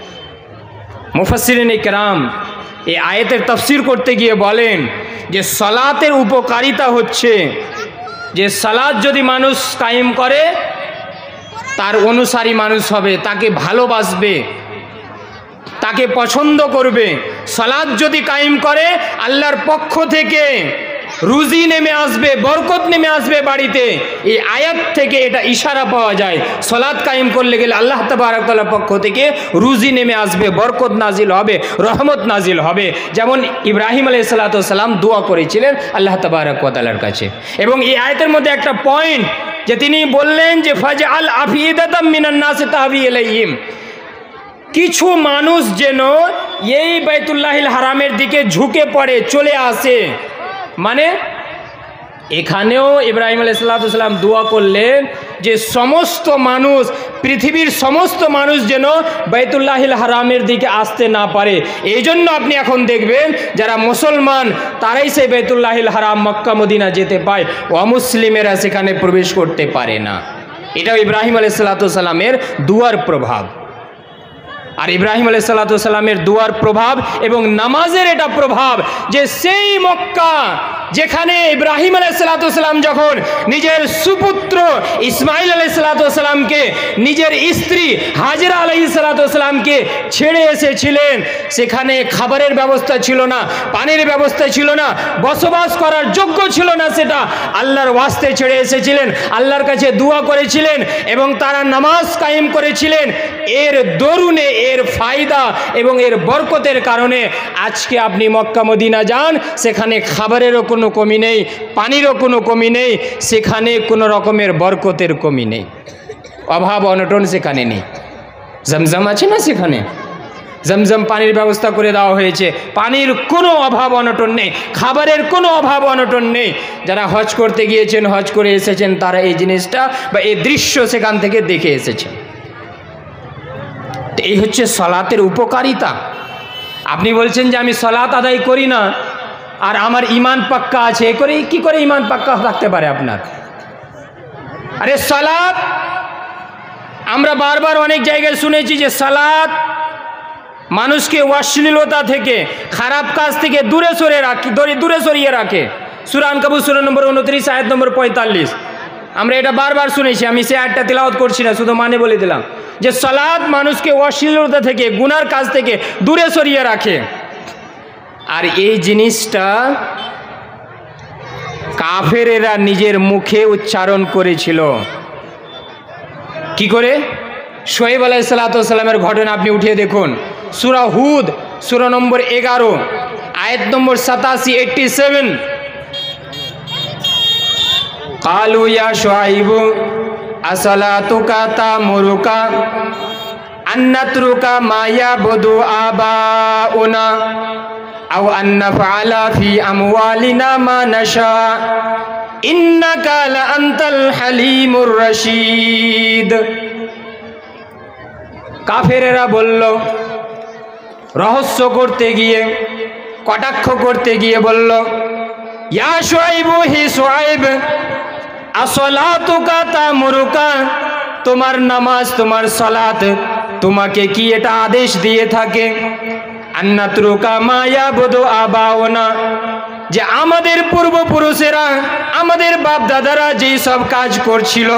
[SPEAKER 1] মুফাসসিরিন ইকরাম এই আয়াতের তাফসীর করতে গিয়ে বলেন যে সালাতের উপকারিতা হচ্ছে যে সালাত যদি মানুষ কায়েম করে তার অনুসারী মানুষ হবে, তাকে ভালোবাসবে, তাকে পছন্দ করবে। সালাত যদি কায়েম করে আল্লাহর পক্ষ থেকে রুজি নেমে আসবে, বরকত নেমে আসবে বাড়িতে। এই আয়াত থেকে এটা ইশারা পাওয়া যায় সালাত কায়েম করলে গেলে আল্লাহ তাবারক ওয়া তাআলার পক্ষ থেকে রুজি নেমে আসবে, বরকত নাজিল হবে, রহমত নাজিল হবে। যেমন ইব্রাহিম আলাইহিস সালাম দোয়া করেছিলেন আল্লাহ তাবারক ওয়া তাআলার কাছে। এবং এই আয়াতের মধ্যে একটা পয়েন্ট যে তিনি বললেন যে ফাজআল আফিদাতাম মিনান নাস তাহবি ইলাইহিম, কিছু মানুষ যেন এই বাইতুল্লাহিল হারামের দিকে ঝুঁকে পড়ে, চলে আসে। মানে এখানেও ইব্রাহিম আলাইহিস সালাম দোয়া করলেন যে সমস্ত মানুষ, পৃথিবীর সমস্ত মানুষ যেন বাইতুল্লাহিল হারামের দিকে আসতে না পারে। এই জন্য আপনি এখন দেখবেন যারা মুসলমান তারাই সেই বাইতুল্লাহিল হারাম মক্কা মদিনা যেতে পায়, অমুসলিমেরা সেখানে প্রবেশ করতে পারে না। এটাও ইব্রাহিম আলাইহিস সালামের দুয়ার প্রভাব। আর ইব্রাহিম আলাইহিস সালামের দুয়ার প্রভাব এবং নামাজের এটা প্রভাব যে সেই মক্কা যেখানে ইব্রাহিম আলাইহিস সালাম যখন নিজের সুপুত্র ইসমাইল আলাইহিস সালামকে নিজের স্ত্রী হাজরা আলাইহিস সালামকে ছেড়ে এসেছিলেন, সেখানে খাবারের ব্যবস্থা ছিল না, পানির ব্যবস্থা ছিল না, বসবাস করার যোগ্য ছিল না, সেটা আল্লাহর ওয়াস্তে ছেড়ে এসেছিলেন, আল্লাহর কাছে দোয়া করেছিলেন এবং তারা নামাজ কায়েম করেছিলেন। এর দরুনে, এর ফায়দা এবং এর বরকতের কারণে আজকে আপনি মক্কা মদিনা যান, সেখানে খাবারেরও কোনো কমি নেই, পানিরও কোনো কমি নেই, সেখানে কোনো রকমের বরকতের কমি নেই, অভাব অনটন সেখানে নেই। জমজম আছে না, সেখানে জমজম পানির ব্যবস্থা করে দেওয়া হয়েছে, পানির কোনো অভাব অনটন নেই, খাবারের কোনো অভাব অনটন নেই। যারা হজ করতে গিয়েছেন, হজ করে এসেছেন, তারা এই জিনিসটা বা এই দৃশ্য সেখান থেকে দেখে এসেছেন। এই হচ্ছে সালাতের উপকারিতা। আপনি বলছেন যে আমি সালাত আদায় করি না আর আমার ঈমান পাক্কা আছে, এ করে কি করে ঈমান পাক্কা থাকতে পারে আপনার? আরে সালাত আমরা বারবার অনেক জায়গায় শুনেছি যে সালাত মানুষকে অশ্লীলতা থেকে, খারাপ কাজ থেকে দূরে সরিয়ে রাখে। সূরা আনকাবুত সূরা নম্বর 29 আয়াত নম্বর 45। আমরা এটা বারবার শুনেছি, আমি সে আয়াতটা তেলাওয়াত করছি না, শুধু মানে বলে দিলাম যে সালাত মানুষকে অশ্লীলতা থেকে, গুনার কাজ থেকে দূরে সরিয়ে রাখে। আর এই জিনিসটা কাফেরেরা নিজের মুখে উচ্চারণ করেছিল। কি করে? শোয়েব আলাইহিস সালামের ঘটনা আপনি উঠিয়ে দেখুন, সূরা হুদ সূরা নম্বর 11 আয়াত নম্বর 87, 87। কালু ইয়া শুআইবু আসসালাতুকা তা'মুরুকা আন নাতরুকা মা ইয়াবুদু আবাউনা আও আন নাফআলা ফি আমওয়ালিনা মা নাশা ইন্নাকা লা আনতাল হালিমুর রাশীদ। কাফেরেরা বলল, রহস্য করতে গিয়ে, কটাক্ষ করতে গিয়ে বলল, ইয়া শুআইব, হে শুআইব, আসলাতুকা তামুরুকা, তোমার নামাজ, তোমার সালাত তোমাকে কি এটা আদেশ দিয়ে থাকে, আন্নাতরুকা মা ইয়াবুদু আবাউনা, যে আমাদের পূর্বপুরুষেরা, আমাদের বাপ দাদারা যেই সব কাজ করছিল,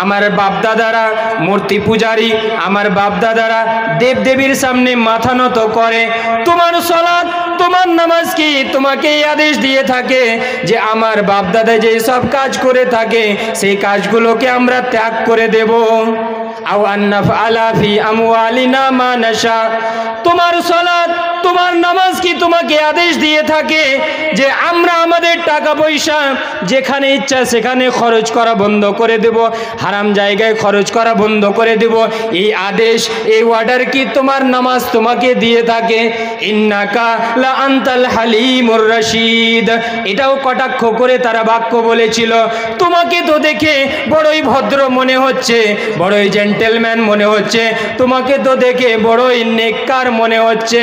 [SPEAKER 1] আমার বাপ দাদারা মূর্তি পূজারী, আমার বাপ দাদারা দেবদেবীর সামনে মাথা নত করে, তোমার সালাত, তোমার নামাজ কি তোমাকে এই আদেশ দিয়ে থাকে যে আমার বাপ দাদা যেই সব কাজ করে থাকে সেই কাজগুলোকে আমরা ত্যাগ করে দেব? আও আন্নাফআলা ফি আমওয়ালিনা মা নাশা, তোমার সালাত, তোমার নামাজ কি তোমাকে আদেশ দিয়ে থাকে যে আমরা আমাদের টাকা পয়সা যেখানে ইচ্ছা সেখানে খরচ করা বন্ধ করে দেব, হারাম জায়গায় খরচ করা বন্ধ করে দেব? এই আদেশ, এই অর্ডার কি তোমার নামাজ তোমাকে দিয়ে থাকে? ইন্নাকা লা আনতাল হালিমুর রশিদ, এটাও কটাক্ষ করে তারা বাক্য বলেছিল। তোমাকে তো দেখে বড়ই ভদ্র মনে হচ্ছে, বড়ই জেন্টেলম্যান মনে হচ্ছে, তোমাকে তো দেখে বড়ই নেককার মনে হচ্ছে।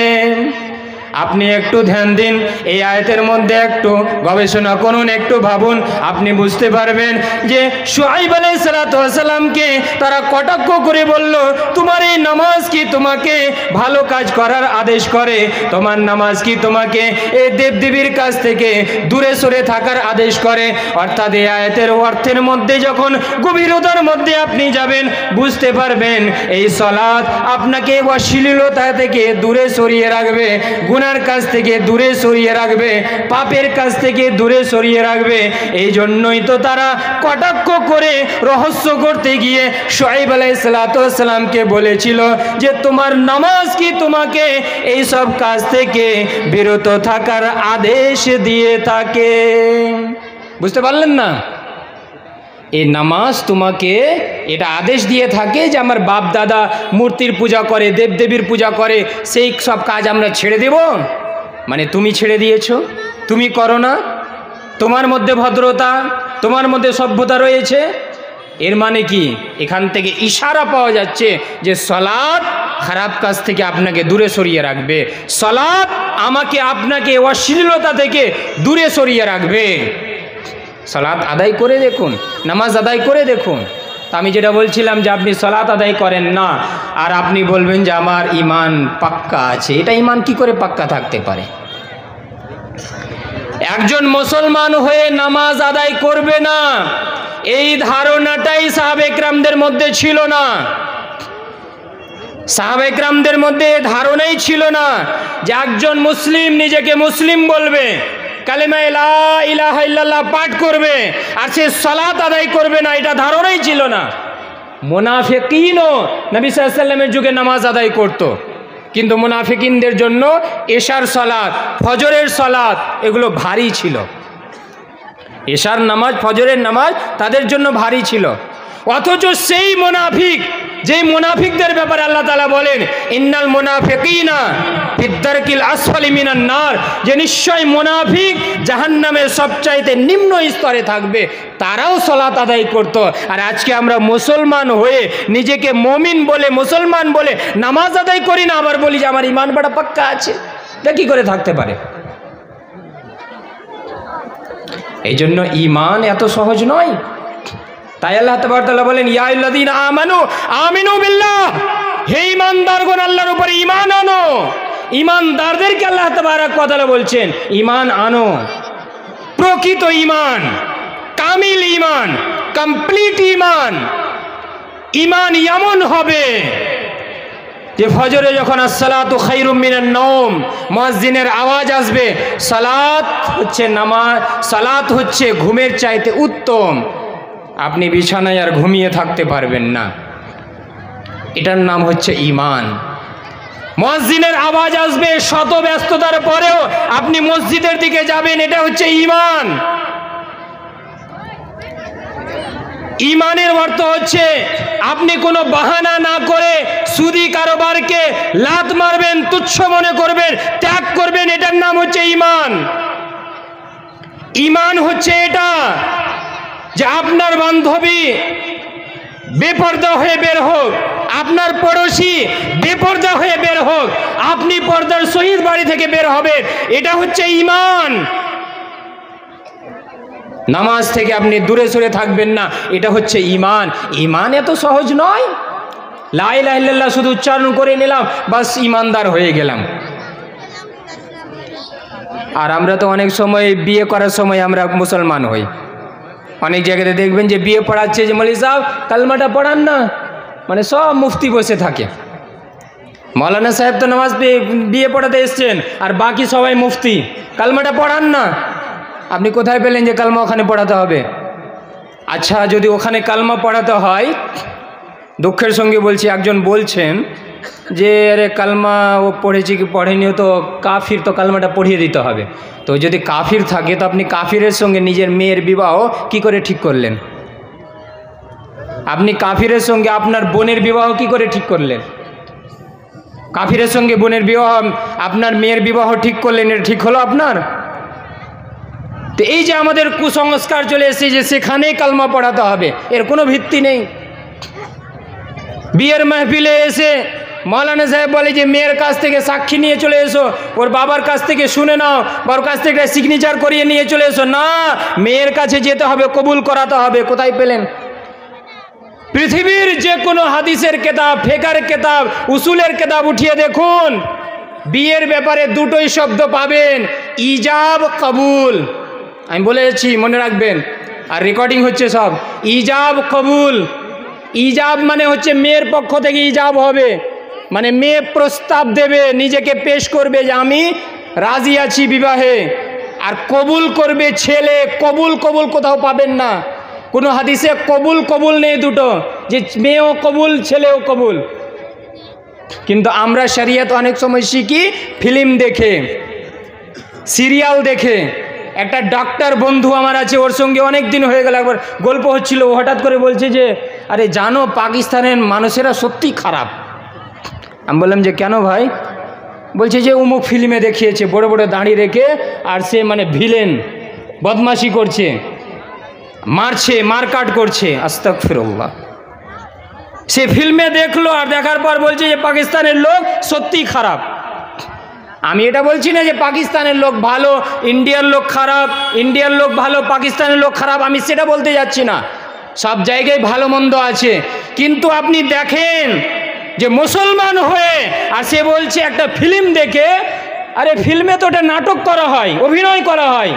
[SPEAKER 1] আপনি একটু ধ্যান দিন, এই আয়াতের মধ্যে একটু গবেষণা করুন, একটু ভাবুন, আপনি বুঝতে পারবেন যে শুআইব আলাইহিস সালাতু ওয়াস সালামকে তারা কটাক্ষ করে বলল, তোমার এই নামাজ কি তোমাকে ভালো কাজ করার আদেশ করে? তোমার নামাজ কি তোমাকে এই দেবদেবীর কাছ থেকে দূরে সরে থাকার আদেশ করে? অর্থাৎ এই আয়াতের অর্থের মধ্যে যখন গভীরতার মধ্যে আপনি যাবেন, বুঝতে পারবেন এই সালাত আপনাকে অশ্লীলতা থেকে দূরে সরিয়ে রাখবে, গুনার কাছ থেকে দূরে সরিয়ে রাখবে, পাপের কাছ থেকে দূরে সরিয়ে রাখবে। এই জন্যই তো তারা কটাক্ষ করে রহস্য করতে গিয়ে শুআইব আলাইহিস সালাতু ওয়াস সালামকে বলেছিল যে তোমার নামাজ কি তোমাকে এই সব কাজ থেকে বিরত থাকার আদেশ দিয়ে থাকে? বুঝতে পারলেন না? এই নামাজ তোমাকে এটা আদেশ দিয়ে থাকে যে আমার বাপ দাদা মূর্তির পূজা করে, দেবদেবীর পূজা করে, সেই সব কাজ আমরা ছেড়ে দেব? মানে তুমি ছেড়ে দিয়েছো, তুমি করো না, তোমার মধ্যে ভদ্রতা, তোমার মধ্যে সভ্যতা রয়েছে। এর মানে কি? এখান থেকে ইশারা পাওয়া যাচ্ছে যে সালাত খারাপ কাজ থেকে আপনাকে দূরে সরিয়ে রাখবে, সালাত আমাকে আপনাকে অশ্লীলতা থেকে দূরে সরিয়ে রাখবে। সালাত আদায় করে দেখুন, নামাজ আদায় করে দেখুন। তা আমি যেটা বলছিলাম যে আপনি সালাত আদায় করেন না আর আপনি বলবেন যে আমার ঈমান পাক্কা আছে, এটা ঈমান কি করে পাক্কা থাকতে পারে? একজন মুসলমান হয়ে নামাজ আদায় করবে না, এই ধারণাটাই সাহাবে কেরামদের মধ্যে ছিল না। সাহাবে কেরামদের মধ্যে ধারণাই ছিল না যে একজন মুসলিম নিজেকে মুসলিম বলবে, কালেমা লা ইলাহা ইল্লাল্লাহ পাঠ করবে আর সে সালাত আদায় করবে না, এটা ধারণাই ছিল না। মুনাফিকিনও নবী সাল্লাল্লাহু আলাইহি ওয়াসাল্লামের যুগে নামাজ আদায় করত, কিন্তু মুনাফিকিনদের জন্য এশার সালাত, ফজরের সালাত এগুলো ভারী ছিল। এশার নামাজ, ফজরের নামাজ তাদের জন্য ভারী ছিল। অথচ সেই মুনাফিক, যেই মুনাফিকদের ব্যাপারে আল্লাহ তাআলা বলেন ইন্নাল মুনাফিকিনা ফিদ-দারকিল আসফালি মিনান নার, যে নিশ্চয় মুনাফিক জাহান্নামের সবচাইতে নিম্ন স্তরে থাকবে, তারাও সালাত আদায় করত। আর আজকে আমরা মুসলমান হয়ে নিজেকে মুমিন বলে, মুসলমান বলে নামাজ আদায় করি না, আবার বলি যে আমার ঈমান বড় পাক্কা আছে। এটা কি করে থাকতে পারে? এই জন্য ঈমান এত সহজ নয়। তাই আল্লাহ তাবারক তাআলা বলেন ইয়া আইয়ুহাল্লাযীনা আমানু আমিনু বিল্লাহ, হে ঈমানদারগণ আল্লাহর উপরে ঈমান আনো। ঈমানদারদেরকে আল্লাহ তাবারক ওয়া তাআলা বলছেন ঈমান আনো, প্রকৃত ঈমান, কামিল ঈমান, কমপ্লিট ঈমান। ঈমান এমন হবে যে ফজরে যখন আসসালাতু খায়রুম মিনান নওম মুয়াজ্জিনের আওয়াজ আসবে, সালাত হচ্ছে নামাজ, সালাত হচ্ছে ঘুমের চাইতে উত্তম, আপনি বিছানায় আর ঘুমিয়ে থাকতে পারবেন না। এটার নাম হচ্ছে ঈমান। মুয়াজ্জিনের আওয়াজ আসবে, শত ব্যস্ততার পরেও আপনি মসজিদের দিকে যাবেন, এটা হচ্ছে ঈমান। ঈমানের অর্থ হচ্ছে আপনি কোনো বাহানা না করে সুদি কারবারকে লাত মারবেন, তুচ্ছ মনে করবেন, ত্যাগ করবেন, এটার নাম হচ্ছে ঈমান। ঈমান হচ্ছে এটা যে আপনার বান্ধবী বেপর্দা হয়ে বের হোক, আপনার পড়োশি বেপর্দা হয়ে বের হোক, আপনি পর্দার সহিত বাড়ি থেকে বের হবেন। এটা হচ্ছে ঈমান। নামাজ থেকে আপনি দূরে সরে থাকবেন না, এটা হচ্ছে ঈমান। ঈমান এত সহজ নয়। লা ইলাহা ইল্লাল্লাহ শুধু উচ্চারণ করে নিলাম, বাস ঈমানদার হয়ে গেলাম। আর আমরা তো অনেক সময় বিয়ে করার সময় আমরা মুসলমান হই। অনেক জায়গাতে দেখবেন যে বিয়ে পড়াচ্ছে, যে মৌলভী সাহেব কালমাটা পড়ান না, মানে সব মুফতি বসে থাকে। মৌলানা সাহেব তো নামাজ বিয়ে পড়াতে এসছেন, আর বাকি সবাই মুফতি, কালমাটা পড়ান না। আপনি কোথায় পেলেন যে কালমা ওখানে পড়াতে হবে? আচ্ছা, যদি ওখানে কালমা পড়াতে হয়, দুঃখের সঙ্গে বলছি, একজন বলছেন যে আরে কালমা ও পড়েছি কি পড়েনি, তো কাফির, তো কালমাটা পড়িয়ে দিতে হবে। তো যদি কাফির থাকে, তো আপনি কাফিরের সঙ্গে নিজের মেয়ের বিবাহ কি করে ঠিক করলেন? আপনি কাফিরের সঙ্গে আপনার বোনের বিবাহ কি করে ঠিক করলেন? কাফিরের সঙ্গে বোনের বিবাহ, আপনার মেয়ের বিবাহ ঠিক করলেন, এটা ঠিক হলো আপনার? তো এই যে আমাদের কুসংস্কার চলে এসেছে যে সেখানেই কালমা পড়াতে হবে, এর কোনো ভিত্তি নেই। বিয়ের মাহফিলে এসে মৌলানা সাহেব বলে যে মেয়ের কাছ থেকে সাক্ষী নিয়ে চলে এসো, ওর বাবার কাছ থেকে শুনে নাও, বাবার কাছ থেকে সিগনেচার করিয়ে নিয়ে চলে এসো। না, মেয়ের কাছে যেতে হবে, কবুল করাতে হবে। কোথায় পেলেন? পৃথিবীর যে কোনো হাদিসের কেতাব, ফিকহের কেতাব, উসুলের কেতাব উঠিয়ে দেখুন, বিয়ের ব্যাপারে দুটোই শব্দ পাবেন, ইজাব, কবুল। আমি বলে যাচ্ছি, মনে রাখবেন, আর রেকর্ডিং হচ্ছে সব। ইজাব, কবুল। ইজাব মানে হচ্ছে মেয়ের পক্ষ থেকে ইজাব হবে, মানে মেয়ে প্রস্তাব দেবে, নিজেকে পেশ করবে যে আমি রাজি আছি বিবাহে। আর কবুল করবে ছেলে। কবুল কবুল কোথাও পাবেন না, কোনো হাদিসে কবুল কবুল নেই দুটো, যে মেয়েও কবুল ছেলেও কবুল। কিন্তু আমরা শরিয়ত অনেক সময় শিখি ফিল্ম দেখে, সিরিয়াল দেখে। একটা ডাক্তার বন্ধু আমার আছে, ওর সঙ্গে অনেক দিন হয়ে গেল, একবার গল্প হচ্ছিল, ও হঠাৎ করে বলছে যে আরে জানো পাকিস্তানের মানুষেরা সত্যি খারাপ। আমি বললাম যে কেন ভাই? বলছে যে অমুক ফিল্মে দেখিয়েছে, বড় বড় দাড়ি রেখে, আর সে মানে ভিলেন, বদমাশি করছে, মারছে, মারকাট করছে। আস্তাগফিরুল্লাহ। সে ফিল্মে দেখলো, আর দেখার পর বলছে যে পাকিস্তানের লোক সত্যি খারাপ। আমি এটা বলছি না যে পাকিস্তানের লোক ভালো, ইন্ডিয়ার লোক খারাপ, ইন্ডিয়ার লোক ভালো, পাকিস্তানের লোক খারাপ, আমি সেটা বলতে যাচ্ছি না। সব জায়গায় ভালো মন্দ আছে। কিন্তু আপনি দেখেন যে মুসলমান হয়ে, আর সে বলছে একটা ফিল্ম দেখে, আরে ফিল্মে তো ওটা নাটক করা হয়, অভিনয় করা হয়।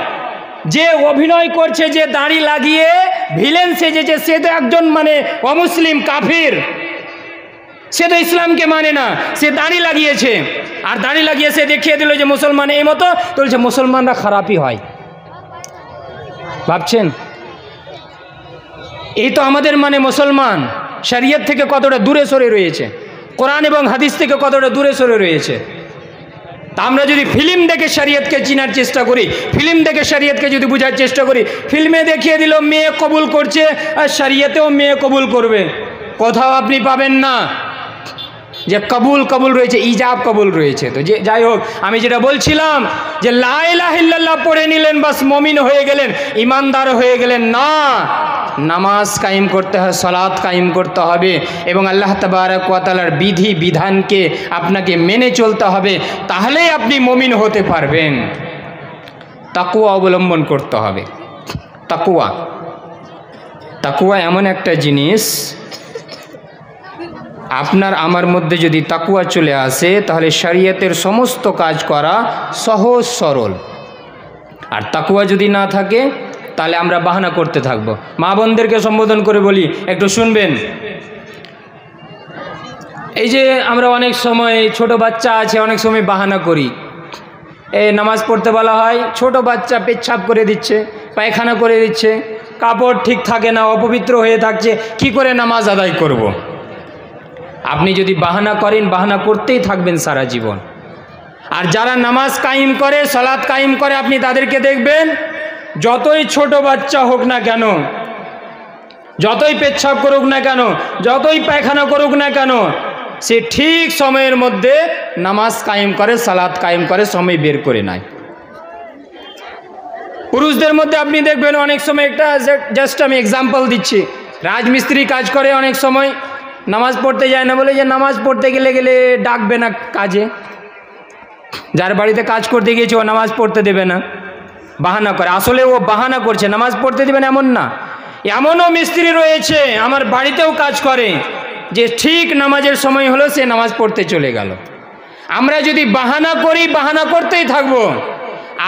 [SPEAKER 1] যে অভিনয় করছে, যে দাড়ি লাগিয়ে ভিলেন সেজেছে, সে তো একজন মানে অমুসলিম, কাফির। সে তো ইসলামকে মানে না, সে দাড়ি লাগিয়েছে, আর দাড়ি লাগিয়ে সে দেখিয়ে দিল যে মুসলমান এই মতো, তো বলছে মুসলমানরা খারাপই হয়। ভাবছেন এই তো আমাদের মানে মুসলমান শরিয়ত থেকে কতটা দূরে সরে রয়েছে, কোরআন এবং হাদিস থেকে কতটা দূরে সরে রয়েছে। তা আমরা যদি ফিল্ম দেখে শরিয়তকে চিনার চেষ্টা করি, ফিল্ম দেখে শরিয়তকে যদি বোঝার চেষ্টা করি, ফিল্মে দেখিয়ে দিল মেয়ে কবুল করছে, আর শরিয়তেও মেয়ে কবুল করবে, কোথাও আপনি পাবেন না যে কবুল কবুল রয়েছে, ইজাব কবুল রয়েছে। তো যে যাই হোক, আমি যেটা বলছিলাম যে লা ইলাহা ইল্লাল্লাহ পড়ে নিলেন, বাস মুমিন হয়ে গেলেন, ইমানদার হয়ে গেলেন না। নামাজ কায়েম করতে হয়, সালাত কায়েম করতে হবে, এবং আল্লাহ তাবারক ওয়া তাআলার বিধি বিধানকে আপনাকে মেনে চলতে হবে, তাহলেই আপনি মুমিন হতে পারবেন। তাকওয়া অবলম্বন করতে হবে। তাকওয়া, তাকওয়া এমন একটা জিনিস, আপনার আমার মধ্যে যদি তাকওয়া চলে আসে, তাহলে শরিয়তের সমস্ত কাজ করা সহজ সরল। আর তাকওয়া যদি না থাকে, তাহলে আমরা বাহানা করতে থাকবো। মা বোনদেরকে সম্বোধন করে বলি, একটু শুনবেন। এই যে আমরা অনেক সময়, ছোট বাচ্চা আছে, অনেক সময় বাহানা করি, এই নামাজ পড়তে বলা হয়, ছোট বাচ্চা পেচ্ছাপ করে দিচ্ছে, পায়খানা করে দিচ্ছে, কাপড় ঠিক থাকে না, অপবিত্র হয়ে থাকছে, কি করে নামাজ আদায় করব। আপনি যদি বাহানা করেন, বাহানা করতেই থাকবেন সারা জীবন। আর যারা নামাজ কায়েম করে, সালাত কায়েম করে, আপনি তাদেরকে দেখবেন, যতই ছোট বাচ্চা হোক না কেন, যতই পেচ্ছাপ করুক না কেন, যতই পায়খানা করুক না কেন, সে ঠিক সময়ের মধ্যে নামাজ কায়েম করে, সালাত কায়েম করে, সময় বের করে নেয়। পুরুষদের মধ্যে আপনি দেখবেন অনেক সময়, একটা জাস্ট আমি এক্সাম্পল দিচ্ছি, রাজমিস্ত্রি কাজ করে, অনেক সময় নামাজ পড়তে যায় না, বলে যে নামাজ পড়তে গেলে ডাকবে না কাজে। যার বাড়িতে কাজ করতে গিয়েছে ও নামাজ পড়তে দেবে না, বাহানা করে। আসলে ও বাহানা করছে, নামাজ পড়তে দেবে না এমন না। এমনও মিস্ত্রি রয়েছে আমার বাড়িতেও কাজ করে, যে ঠিক নামাজের সময় হলো সে নামাজ পড়তে চলে গেল। আমরা যদি বাহানা করি, বাহানা করতেই থাকবো।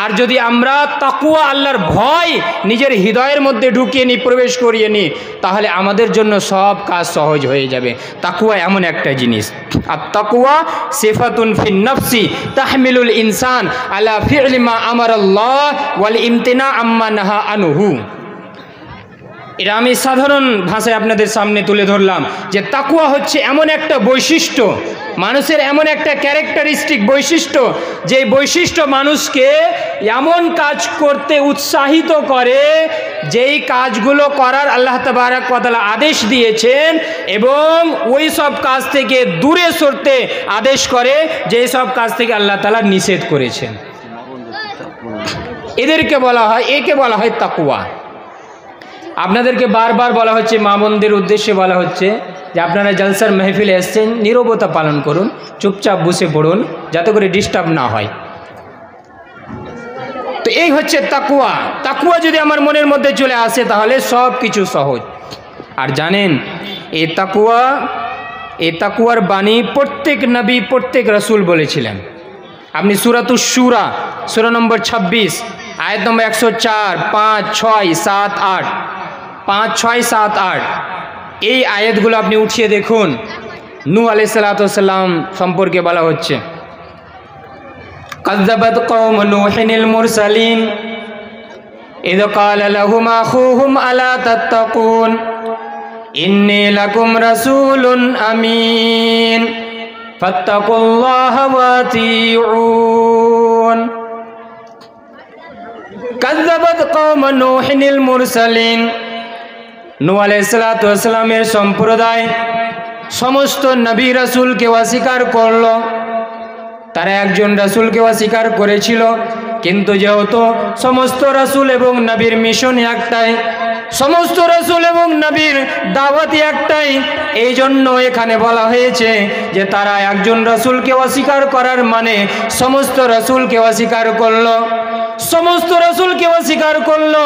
[SPEAKER 1] আর যদি আমরা তাকওয়া, আল্লাহর ভয় নিজের হৃদয়ের মধ্যে ঢুকিয়ে নিই, প্রবেশ করিয়ে নিই, তাহলে আমাদের জন্য সব কাজ সহজ হয়ে যাবে। তাকওয়া এমন একটা জিনিস। আর তাকওয়া সিফাতুন ফিন নফসি তাহমিলুল ইনসান আলা ফি'লি মা আমারাল্লাহ ওয়াল ইমতিনা আম্মা নাহা আনহু। এটা আমি সাধারণ ভাষায় আপনাদের সামনে তুলে ধরলাম যে তাকওয়া হচ্ছে এমন একটা বৈশিষ্ট্য, মানুষের এমন একটা ক্যারেক্টারিস্টিক বৈশিষ্ট্য, যে বৈশিষ্ট্য মানুষকে এমন কাজ করতে উৎসাহিত করে যেই কাজগুলো করার আল্লাহ তাবারক ওয়া তাআলা আদেশ দিয়েছেন, এবং ওই সব কাজ থেকে দূরে সরতে আদেশ করে যেই সব কাজ থেকে আল্লাহ তাআলা নিষেধ করেছেন। এদেরকে বলা হয়, একে বলা হয় তাকওয়া। আপনাদেরকে বারবার বলা হচ্ছে, মা বোনদের উদ্দেশ্যে বলা হচ্ছে যে আপনারা জলসার মেহফিলে এসছেন, নীরবতা পালন করুন, চুপচাপ বসে পড়ুন, যাতে করে ডিস্টার্ব না হয়। তো এই হচ্ছে তাকওয়া। তাকওয়া যদি আমার মনের মধ্যে চলে আসে তাহলে সব কিছু সহজ। আর জানেন এই তাকওয়ার বাণী প্রত্যেক নবী, প্রত্যেক রসুল বলেছিলেন। আপনি সূরাতুশ শূরা, সূরা নম্বর 26, আয়াত নম্বর 104, 5, 6, 7, 8, 5, 6, 7, 8 এই আয়াতগুলো আপনি উঠিয়ে দেখুন। নূহ আলাইহিস সালাতু ওয়াস সালাম সম্পর্কে বলা হচ্ছে, কাযযাবাত কওম নূহিনিল মুরসালিন ইয ক্বালা লাহুম আখুহুম আলা তাত্তাকুন ইন্নী লাকুম রাসূলুন আমিন ফাত্তাকুল্লাহা ওয়া আতিউন। কাযযাবাত কওম নূহিনিল মুরসালিন, নূহ আলাইহিস সালাতু ওয়াস সালামের সম্প্রদায় সমস্ত নবী রাসূলকে অস্বীকার করল। তারা একজন রাসূলকে অস্বীকার করেছিল, কিন্তু যেহেতু সমস্ত রাসূল এবং নবীর মিশন একটাই, সমস্ত রাসূল এবং নবীর দাওয়াত একটাই, এই জন্য এখানে বলা হয়েছে যে তারা একজন রাসূলকে অস্বীকার করার মানে সমস্ত রাসূলকে অস্বীকার করলো। সমস্ত রাসূলকে অস্বীকার করলো।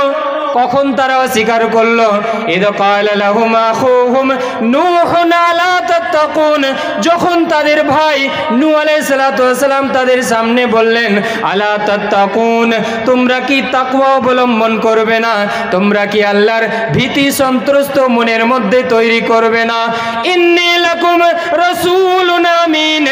[SPEAKER 1] কখন তারা অস্বীকার করলো? ইয ক্বালা লাহুম আখুহুম নূহুন আলা তাত্তাকুন, যখন তাদের ভাই নূহ আলাইহিস সালাতু ওয়াস সালাম তাদের সামনে বললেন, আলা তাত্তাকুন, তোমরা কি তাকওয়া অবলম্বন করবে না? তোমরা কি আল্লাহর ভীতি সন্ত্রস্ত মনের মধ্যে তৈরি করবে না? ইন্নী লাকুম রাসূলুন আমিন,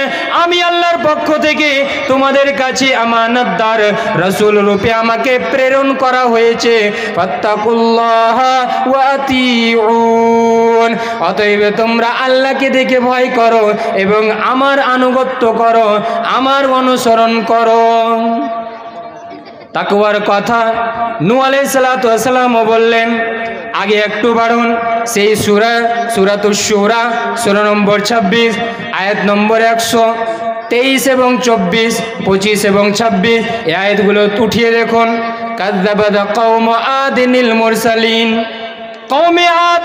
[SPEAKER 1] আমি আল্লাহর পক্ষ থেকে তোমাদের কাছে আমানতদার রাসূল রূপে আমাকে প্রেরণ করা হয়েছে। ফাত্তাকুল্লাহা ওয়া আতিউন, অতএব তোমরা আল্লাহকে দেখে ভয় করো এবং আমার আনুগত্য করো, আমার অনুসরণ করো। তাকওয়ার কথা নূহ আলাইহিস সালাতু ওয়াস সালামও বললেন। আগে একটু বাড়ুন, সেই সূরাতুশ শূরা, সূরা নম্বর 26, আয়াত নম্বর 123 এবং 24, 25 এবং 26 এই আয়াতগুলো উঠিয়ে দেখুন। কাযযাবাত কওম আদিনিল মুরসালিন, কওমে আদ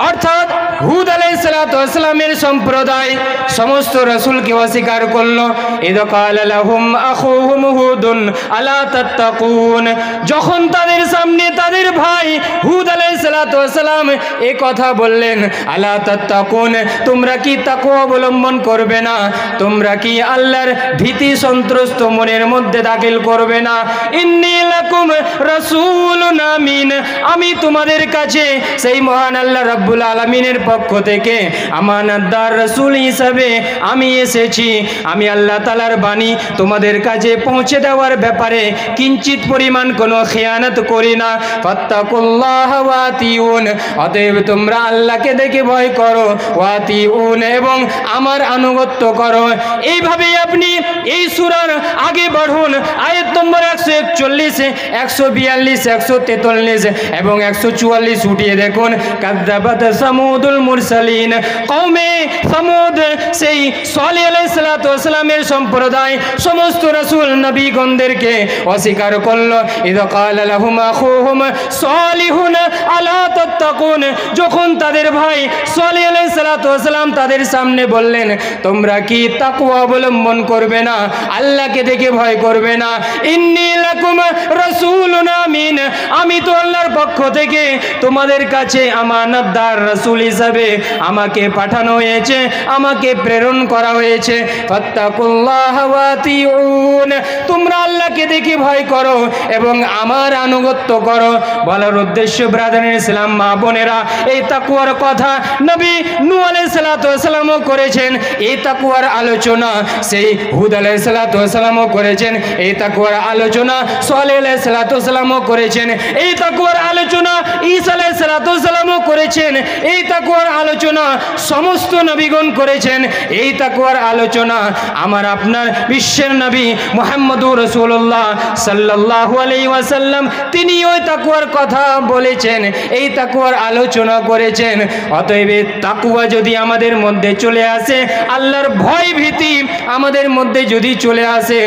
[SPEAKER 1] অর্থাৎ হুদ আলাইহিস সালাতু ওয়াস সালামের সম্প্রদায় সমস্ত রাসূলকে অস্বীকার করলো। ইয ক্বালা লাহুম আখুহুম হুদুন আলা তাত্তাকুন, যখন তাদের সামনে তাদের ভাই হুদ আলাইহিস সালাতু ওয়াস সালাম এই কথা বললেন, আলা তাত্তাকুন, তোমরা কি তাকওয়া অবলম্বন করবে না? তোমরা কি আল্লাহর ভীতি সন্ত্রস্ত মনের মধ্যে দাখিল করবে না? ইন্নী লাকুম রাসূলুন আমিন, আমি তোমাদের কাছে সেই মহান আল্লাহ রাব্বুল আলামিনের পক্ষ থেকে আমানতদার রাসূল হিসাবে আমি এসেছি। আমি আল্লাহ তাআলার বাণী তোমাদের কাছে পৌঁছে দেওয়ার ব্যাপারে কিঞ্চিত পরিমাণ কোনো খেয়ানত করি না। ফাত্তাকুল্লাহা ওয়া আতিউন, অতএব তোমরা আল্লাহকে দেখে ভয় করো, ওয়া আতিউন, এবং আমার আনুগত্য করো। এইভাবেই আপনি এই সূরার আগে বাড়ুন, আয়াত নম্বর 141, 142, 143 এবং 144 উঠিয়ে দেখুন। কাযযাবাত কাযাবাত সামুদুল মুরসালিন, কওমে সামুদ সেই সালেহ আলাইহিস সালাতু ওয়াস সালামের সম্প্রদায় সমস্ত রাসূল নবীগণদেরকে অস্বীকার করলো। ইযা ক্বালা লাহুম আখুহুম সালিহুন আলা তাত্তাকুন, যখন তাদের ভাই সালেহ আলাইহিস সালাতু ওয়াস সালাম তাদের সামনে বললেন তোমরা কি তাকওয়া অবলম্বন করবে না, আল্লাহকে দেখে ভয় করবে না? ইন্নী লাকুম রাসূলুন আমিন, আমি তো আল্লাহর পক্ষ থেকে তোমাদের কাছে আমানতদার রাসূল হিসাবে আমাকে পাঠানো হয়েছে, আমাকে প্রেরণ করা হয়েছে। ফাত্তাকুল্লাহ ওয়া আতিউন, তোমরা আল্লাহকে দেখে ভয় করো এবং আমার আনুগত্য করো। বলার উদ্দেশ্য ব্রাদার ইসলাম, মা বোনেরা, এই তাকওয়ার কথা নবী নূহ আলাইহিস সালাতু ওয়াস সালামও করেছেন, এই তাকওয়ার আলোচনা সেই হুদ আলাইহিস সালাতু ওয়াস সালামও করেছেন, এই তাকওয়ার আলোচনা সালেহ আলাইহিস সালাতু ওয়াস সালামও করেছেন, এই তাকওয়ার আলোচনা ঈসা আলাইহিস সালাতু ওয়াস সালামও করেছেন, এই তাকওয়ার আলোচনা সমস্ত নবীগণ করেছেন, এই তাকওয়ার আলোচনা আমার আপনার বিশ্বের নবী মুহাম্মদুর রাসূলুল্লাহ সাল্লাল্লাহু আলাইহি ওয়াসাল্লাম তিনি ওই তাকওয়ার কথা বলেছেন, এই তাকওয়ার আলোচনা করেছেন। অতএব তাকওয়া যদি আমাদের মধ্যে চলে আসে, আল্লাহর ভয় ভীতি আমাদের মধ্যে যদি চলে আসে,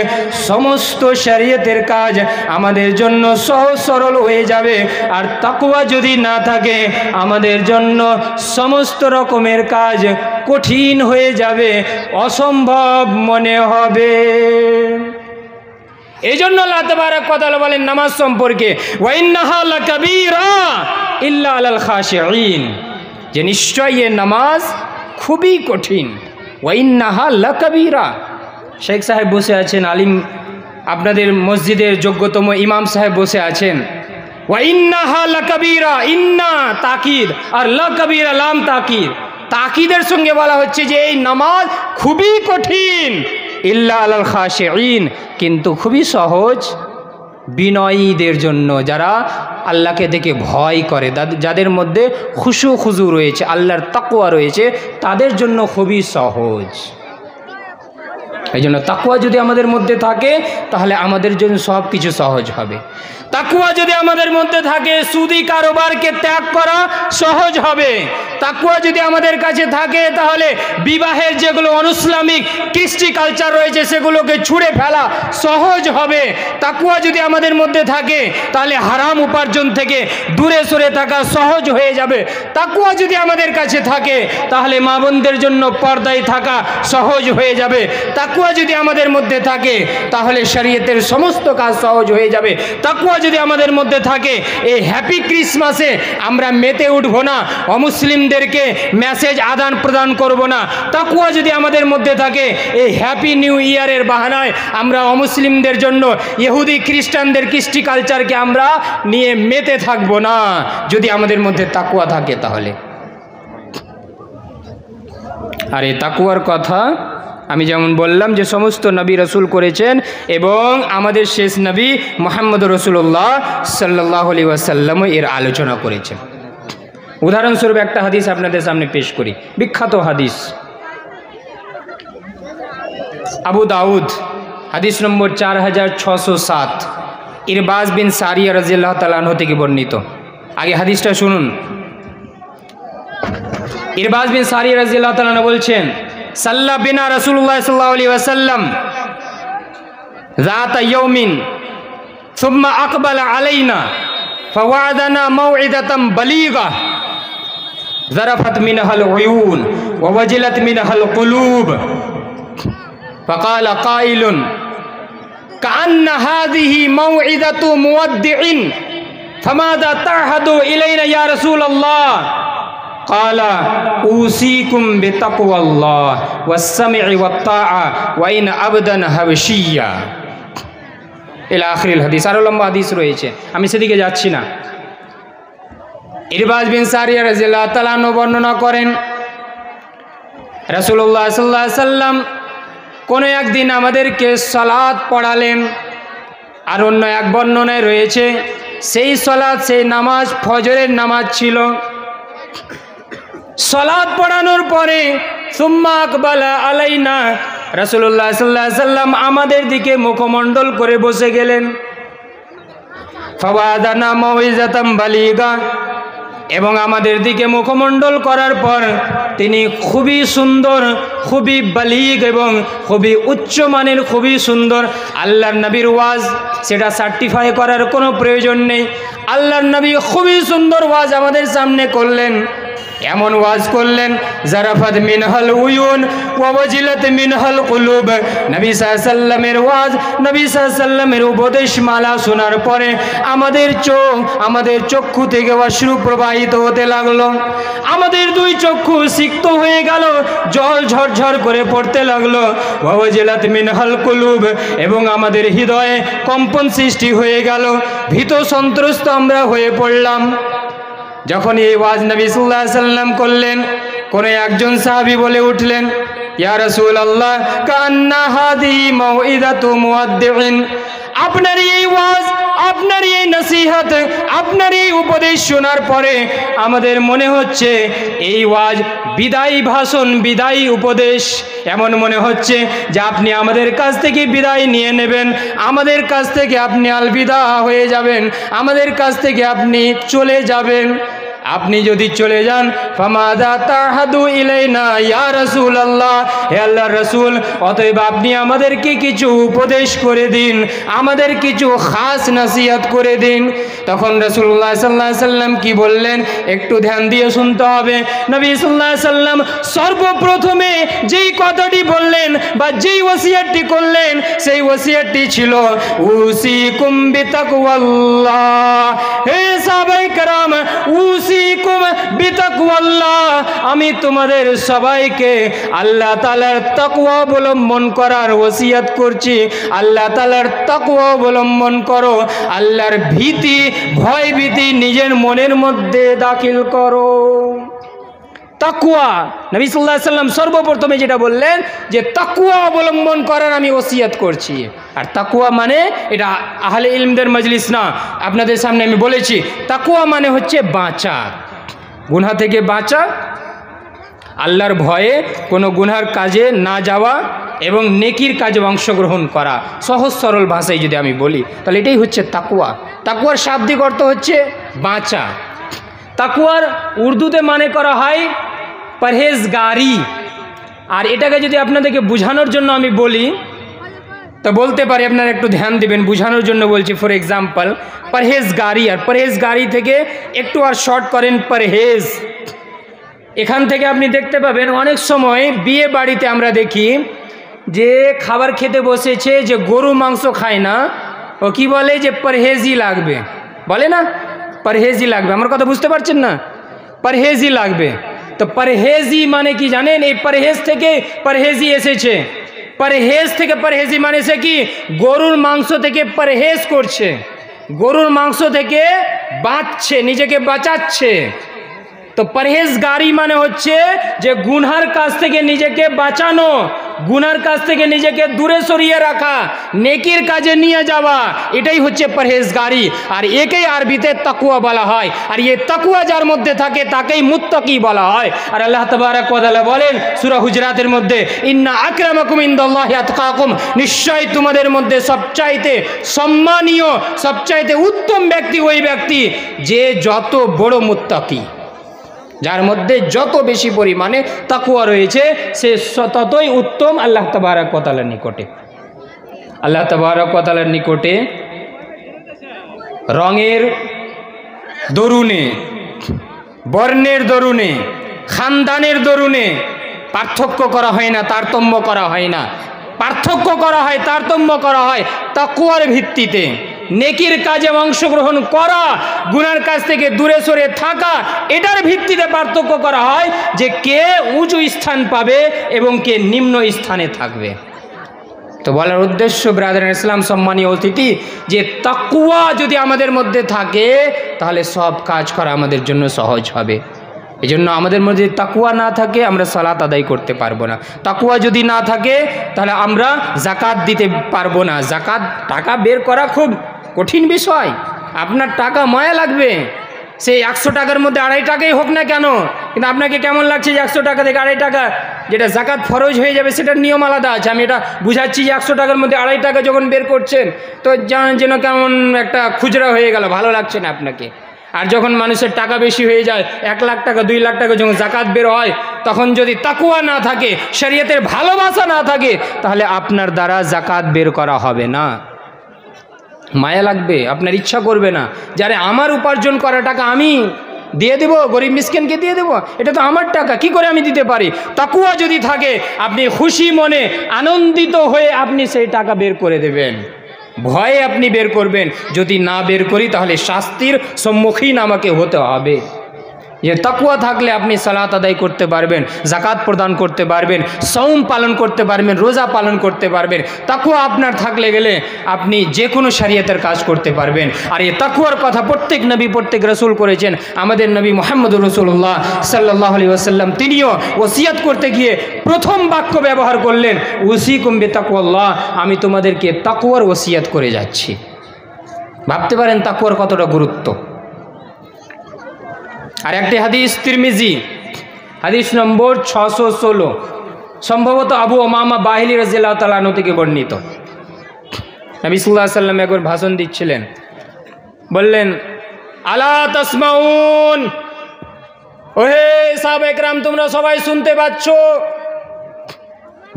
[SPEAKER 1] সমস্ত শরীয়তের কাজ আমাদের জন্য সহজ সরল হয়ে যাবে। আর তাকওয়া যদি না থাকে আমাদের জন্য সমস্ত রকমের কাজ কঠিন হয়ে যাবে, অসম্ভব মনে হবে। এই জন্য আল্লাহ তাবারক ওয়া তাআলা বলেন নামাজ সম্পর্কে, ওয়া ইন্নাহা লাকাবীরা ইল্লা আলাল খাশিঈন, যে নিশ্চয়ই এই নামাজ খুবই কঠিন। ওয়া ইন্নাহা লাকাবীরা, শেখ সাহেব বসে আছেন, আলিম আপনাদের মসজিদের যোগ্যতম ইমাম সাহেব বসে আছেন। ওয়া ইন্নাহা লাকাবীরা, ইন্না তাকিদ আর লাকাবীরা লাম তাকিদ, তাকিদের সঙ্গে বলা হচ্ছে যে এই নামাজ খুবই কঠিন। ইল্লা আলাল খাশিঈন, কিন্তু খুবই সহজ বিনয়ীদের জন্য, যারা আল্লাহকে দেখে ভয় করে, যাদের মধ্যে খুশু খুজু রয়েছে, আল্লাহর তাকওয়া রয়েছে, তাদের জন্য খুবই সহজ। এই জন্য তাকওয়া যদি আমাদের মধ্যে থাকে তাহলে আমাদের জন্য সব কিছু সহজ হবে। তাকওয়া যদি আমাদের মধ্যে থাকে সুদি কারবারকে ত্যাগ করা সহজ হবে। তাকওয়া যদি আমাদের কাছে থাকে তাহলে বিবাহের যেগুলো অনইসলামিক কৃষ্টি কালচার রয়েছে সেগুলোকে ছুঁড়ে ফেলা সহজ হবে। তাকওয়া যদি আমাদের মধ্যে থাকে তাহলে হারাম উপার্জন থেকে দূরে সরে থাকা সহজ হয়ে যাবে। তাকওয়া যদি আমাদের কাছে থাকে তাহলে মা বোনদের জন্য পর্দায় থাকা সহজ হয়ে যাবে। তাকওয়া যদি আমাদের মধ্যে থাকে তাহলে শরীয়তের সমস্ত কাজ সহজ হয়ে যাবে। তাকওয়া যদি আমাদের মধ্যে থাকে এই হ্যাপি ক্রিসমাসে আমরা মেতে উঠব না, অমুসলিমদেরকে মেসেজ আদান প্রদান করব না। তাকওয়া যদি আমাদের মধ্যে থাকে এই হ্যাপি নিউ ইয়ারের বাহানায় আমরা অমুসলিমদের জন্য ইহুদি খ্রিস্টানদের কৃষ্টি কালচারকে আমরা নিয়ে মেতে থাকব না। যদি আমাদের মধ্যে তাকওয়া থাকে তাহলে। আর এই তাকওয়ার কথা আমি যেমন বললাম যে সমস্ত নবী রসুল করেছেন এবং আমাদের শেষ নবী মুহাম্মদ রাসূলুল্লাহ সাল্লাল্লাহু আলাইহি ওয়াসাল্লাম এর আলোচনা করেছেন। উদাহরণস্বরূপ একটা হাদিস আপনাদের সামনে পেশ করি, বিখ্যাত হাদিস, আবু দাউদ হাদিস নম্বর 4607, ইরবাজ বিন সারিয়া রাদিয়াল্লাহু তাআলা আনহু থেকে বর্ণিত। আগে হাদিসটা শুনুন। ইরবাজ বিন সারিয়া রাদিয়াল্লাহু তাআলা আনহু বলছেন, সাল্লা বিনা রাসূলুল্লাহ সাল্লাল্লাহু আলাইহি ওয়াসাল্লাম যাতা ইয়াউমিন সুম্মা আকবালা আলাইনা ফাওয়াদানা মাউইদাতাম বালিগা যারাফাত মিনহাল উয়ুন ওয়া ওয়াজিলাত মিনহাল কুলুব ফাকালা কাইলুন কাআন্না হাযিহি মাউইদাতু মুওয়াদ্দিইন ফামাযা তা'হাদু ইলাইনা ইয়া রাসূলুল্লাহ কালা উসিকুম বিতাকওয়াল্লাহ ওয়াস-সাম'i ওয়াত-তা'a ওয়া ইন আবদান হাবশিয়া ইলা আখিরিল হাদিস। আরো লম্বা হাদিস রয়েছে, আমি সেদিকে যাচ্ছি না। ইরবাজ বিন সারিয়া রাদিয়াল্লাহু তাআলা আনহু বর্ণনা করেন রাসূলুল্লাহ সাল্লাল্লাহু আলাইহি সাল্লাম কোন একদিন আমাদেরকে সালাত পড়ালেন। আর অন্য এক বর্ণনায় রয়েছে সেই সালাত, সেই নামাজ ফজরের নামাজ ছিল। সালাত পড়ানোর পরে সুম্মা আকবালা আলাইনা, রাসূলুল্লাহ সাল্লাল্লাহু আলাইহি সাল্লাম আমাদের দিকে মুখমণ্ডল করে বসে গেলেন। ফাওয়াদানা মাউইজাতাম বালিগা, এবং আমাদের দিকে মুখমণ্ডল করার পর তিনি খুবই সুন্দর, খুবই বালিগ এবং খুবই উচ্চমানের, খুবই সুন্দর আল্লাহর নবীর ওয়াজ, সেটা সার্টিফাই করার কোনো প্রয়োজন নেই। আল্লাহর নবী খুবই সুন্দর ওয়াজ আমাদের সামনে করলেন। এমন ওয়াজ করলেন জারাফাত মিনহাল উয়ুন ওয়া ওয়াজিলাত মিনহাল কুলুব। নবী সাল্লাল্লাহু আলাইহি সাল্লামের ওয়াজ, নবী সাল্লাল্লাহু আলাইহি সাল্লামের উপদেশ মালা শোনার পরে আমাদের চক্ষু থেকে অশ্রু প্রবাহিত হতে লাগলো। আমাদের দুই চক্ষু সিক্ত হয়ে গেল, জল ঝরঝর করে পড়তে লাগলো। ওয়া ওয়াজিলাত মিনহাল কুলুব, এবং আমাদের হৃদয়ে কম্পন সৃষ্টি হয়ে গেল, ভীত সন্ত্রস্ত আমরা হয়ে পড়লাম। যখন এই ওয়াজ নবী সাল্লাল্লাহু আলাইহি সাল্লাম করলেন, কোন একজন সাহাবী বলে উঠলেন, ইয়া রাসূলুল্লাহ কান্না হাদিহি মাউইদাতু মুআদ্দিন। আপনার এই ওয়াজ, আপনার এই নসিহত, আপনার এই উপদেশ শোনার পরে আমাদের মনে হচ্ছে এই ওয়াজ বিদায়ী ভাষণ, বিদায়ী উপদেশ। এমন মনে হচ্ছে যে আপনি আমাদের কাছ থেকে বিদায় নিয়ে নেবেন, আমাদের কাছ থেকে আপনি আলবিদা হয়ে যাবেন, আমাদের কাছ থেকে আপনি চলে যাবেন। আপনি যদি চলে যান, ফামাদা তাহাদু ইলাইনা ইয়া রাসূলুল্লাহ, হে আল্লাহর রাসূল, অতএব আপনি আমাদেরকে কিছু উপদেশ করে দিন, আমাদের কিছু খাস নসিহত করে দিন। তখন রাসূলুল্লাহ সাল্লাল্লাহু আলাইহি সাল্লাম কি বললেন, একটু ধ্যান দিয়ে শুনতে হবে। নবী সাল্লাল্লাহু আলাইহি সাল্লাম সর্বপ্রথমে যেই কথাটি বললেন বা যেই ওসিয়তটি করলেন, সেই ওসিয়তটি ছিল উসিকুম বিতাকওয়াল্লাহ। হে সাহাবায়ে কেরাম, উসিকুম বিতাকওয়াল্লাহ, আমি তোমাদের সবাইকে আল্লাহ তাআলার তাকওয়া অবলম্বন করার ওসিয়ত করছি। আল্লাহ তাআলার তাকওয়া অবলম্বন করো, আল্লাহর ভীতি, ভয় ভীতি নিজের মনের মধ্যে দাখিল করো। তাকওয়া, নবী সাল্লাল্লাহু আলাইহি সাল্লাম সর্বপ্রথমে যেটা বললেন যে তাকওয়া অবলম্বন করার আমি ওসিয়ত করছি। আর তাকওয়া মানে, এটা আহলে ইলমদের মজলিস না, আপনাদের সামনে আমি বলেছি, তাকওয়া মানে হচ্ছে বাঁচা, গুনাহ থেকে বাঁচা, আল্লাহর ভয়ে কোনো গুনার কাজে না যাওয়া এবং নেকির কাজে অংশগ্রহণ করা। সহজ সরল ভাষায় যদি আমি বলি তাহলে এটাই হচ্ছে তাকওয়া। তাকওয়ার শাব্দিক অর্থ হচ্ছে বাঁচা। তাকওয়ার উর্দুতে মানে করা হয় পরহেজগারি। আর এটাকে যদি আপনাদেরকে বোঝানোর জন্য আমি বলি তো বলতে পারি, আপনারা একটু ধ্যান দিবেন, বোঝানোর জন্য বলছি। ফর এক্সাম্পল, পরহেজগারি, আর পরহেজগারি থেকে একটু আর শর্ট করেন পরহেজ। এখান থেকে আপনি দেখতে পাবেন অনেক সময় বিয়ে বাড়িতে আমরা দেখি যে খাবার খেতে বসেছে, যে গরু মাংস খায় না, ও কি বলে যে পরহেজি লাগবে, বলে না পরহেজি লাগবে। আমার কথা বুঝতে পারছেন না? পরহেজি লাগবে। তো পরহেজি মানে কি জানেন? এই পরহেজ থেকে পরহেজি এসেছে। পরহেজ থেকে পরহেজি মানে সে কি, গরুর মাংস থেকে পরহেজ করছে, গরুর মাংস থেকে বাঁচছে, নিজেকে বাঁচাচ্ছে। তো পরহেজগারি মানে হচ্ছে যে গুনহার কাছ থেকে নিজেকে বাঁচানো, গুনার কাছ থেকে নিজেকে দূরে সরিয়ে রাখা, নেকির কাজে নিয়ে যাওয়া, এটাই হচ্ছে পরহেজগারি। আর একেই আরবিতে তাকওয়া বলা হয়। আর এই তাকওয়া যার মধ্যে থাকে তাকেই মুত্তাকি বলা হয়। আর আল্লাহ তাবারক ওয়া তাআলা বলেন সূরা হুজরাতের মধ্যে, ইন্না আকরামাকুম ইনদাল্লাহি আতকাকুম, নিশ্চয় তোমাদের মধ্যে সবচাইতে সম্মানীয়, সবচাইতে উত্তম ব্যক্তি ওই ব্যক্তি যে যত বড় মুত্তাকি, যার মধ্যে যত বেশি পরিমাণে তাকওয়া রয়েছে সে ততই উত্তম আল্লাহ তাবারক ওয়া তাআলার নিকটে। আল্লাহ তাবারক ওয়া তাআলার নিকটে রঙের দরুনে, বর্ণের দরুনে, খানদানের দরুনে পার্থক্য করা হয় না, তারতম্য করা হয় না। পার্থক্য করা হয়, তারতম্য করা হয় তাকওয়ার ভিত্তিতে। নেকির কাজে অংশগ্রহণ করা, গুনার কাছ থেকে দূরে সরে থাকা, এটার ভিত্তিতে পার্থক্য করা হয় যে কে উঁচু স্থান পাবে এবং কে নিম্ন স্থানে থাকবে। তো বলার উদ্দেশ্য ব্রাদার ইসলাম, সম্মানীয় অতিথি, যে তাকওয়া যদি আমাদের মধ্যে থাকে তাহলে সব কাজ করা আমাদের জন্য সহজ হবে। এজন্য আমাদের মধ্যে তাকওয়া না থাকে আমরা সালাত আদায় করতে পারবো না। তাকওয়া যদি না থাকে তাহলে আমরা যাকাত দিতে পারবো না। যাকাত, টাকা বের করা খুব কঠিন বিষয়। আপনার টাকা মায়া লাগবে, সেই 100 টাকার মধ্যে 2.5 টাকাই হোক না কেন, কিন্তু আপনাকে কেমন লাগছে যে 100 টাকা থেকে 2.5 টাকা যেটা যাকাত ফরজ হয়ে যাবে সেটার নিয়ম আলাদা আছে। আমি এটা বুঝাচ্ছি যে 100 টাকার মধ্যে 2.5 টাকা যখন বের করছেন তো যেন কেমন একটা খুচরা হয়ে গেল, ভালো লাগছে না আপনাকে। আর যখন মানুষের টাকা বেশি হয়ে যায়, 1 লাখ টাকা 2 লাখ টাকা যখন জাকাত বের হয়, তখন যদি তাকওয়া না থাকে, শরীয়তের ভালোবাসা না থাকে, তাহলে আপনার দ্বারা জাকাত বের করা হবে না। মায়া লাগবে, আপনার ইচ্ছা করবে না, যারে আমার উপার্জন করা টাকা আমি দিয়ে দেব, গরিব মিসকিনকে দিয়ে দেব, এটা তো আমার টাকা, কি করে আমি দিতে পারি? তাকওয়া যদি থাকে, আপনি খুশি মনে আনন্দিত হয়ে আপনি সেই টাকা বের করে দেবেন, ভয়ে আপনি বের করবেন। যদি না বের করি তাহলে শাস্তির সম্মুখীন আমাকে হতে হবে। যে তাকওয়া থাকলে আপনি সালাত আদায় করতে পারবেন, জাকাত প্রদান করতে পারবেন, সওম পালন করতে পারবেন, রোজা পালন করতে পারবেন। তাকওয়া আপনার থাকলে গেলে আপনি যে কোনো শরীয়তের কাজ করতে পারবেন। আর এই তাকওয়ার কথা প্রত্যেক নবী, প্রত্যেক রাসূল করেছেন। আমাদের নবী মুহাম্মদুর রাসূলুল্লাহ সাল্লাল্লাহু আলাইহি ওয়াসাল্লাম তিনিও ওসিয়ত করতে গিয়ে প্রথম বাক্য ব্যবহার করলেন, উসিকুম বিতাকওয়াল্লাহ, আমি তোমাদেরকে তাকওয়ার ওসিয়ত করে যাচ্ছি। ভাবতে পারেন তাকওয়ার কতটা গুরুত্ব। আর একটি হাদিস তিরমিজি, হাদিস নম্বর 616, সম্ভবত আবু উমামা বাহিলি রাদিয়াল্লাহু তাআলা আনহু থেকে বর্ণিত। নবী সাল্লাল্লাহু আলাইহি ওয়াসাল্লাম একবার ভাষণ দিচ্ছিলেন, বললেন, আলা তাসমাউন, ওহে সাহাবা একরাম, তোমরা সবাই শুনতে পাচ্ছ?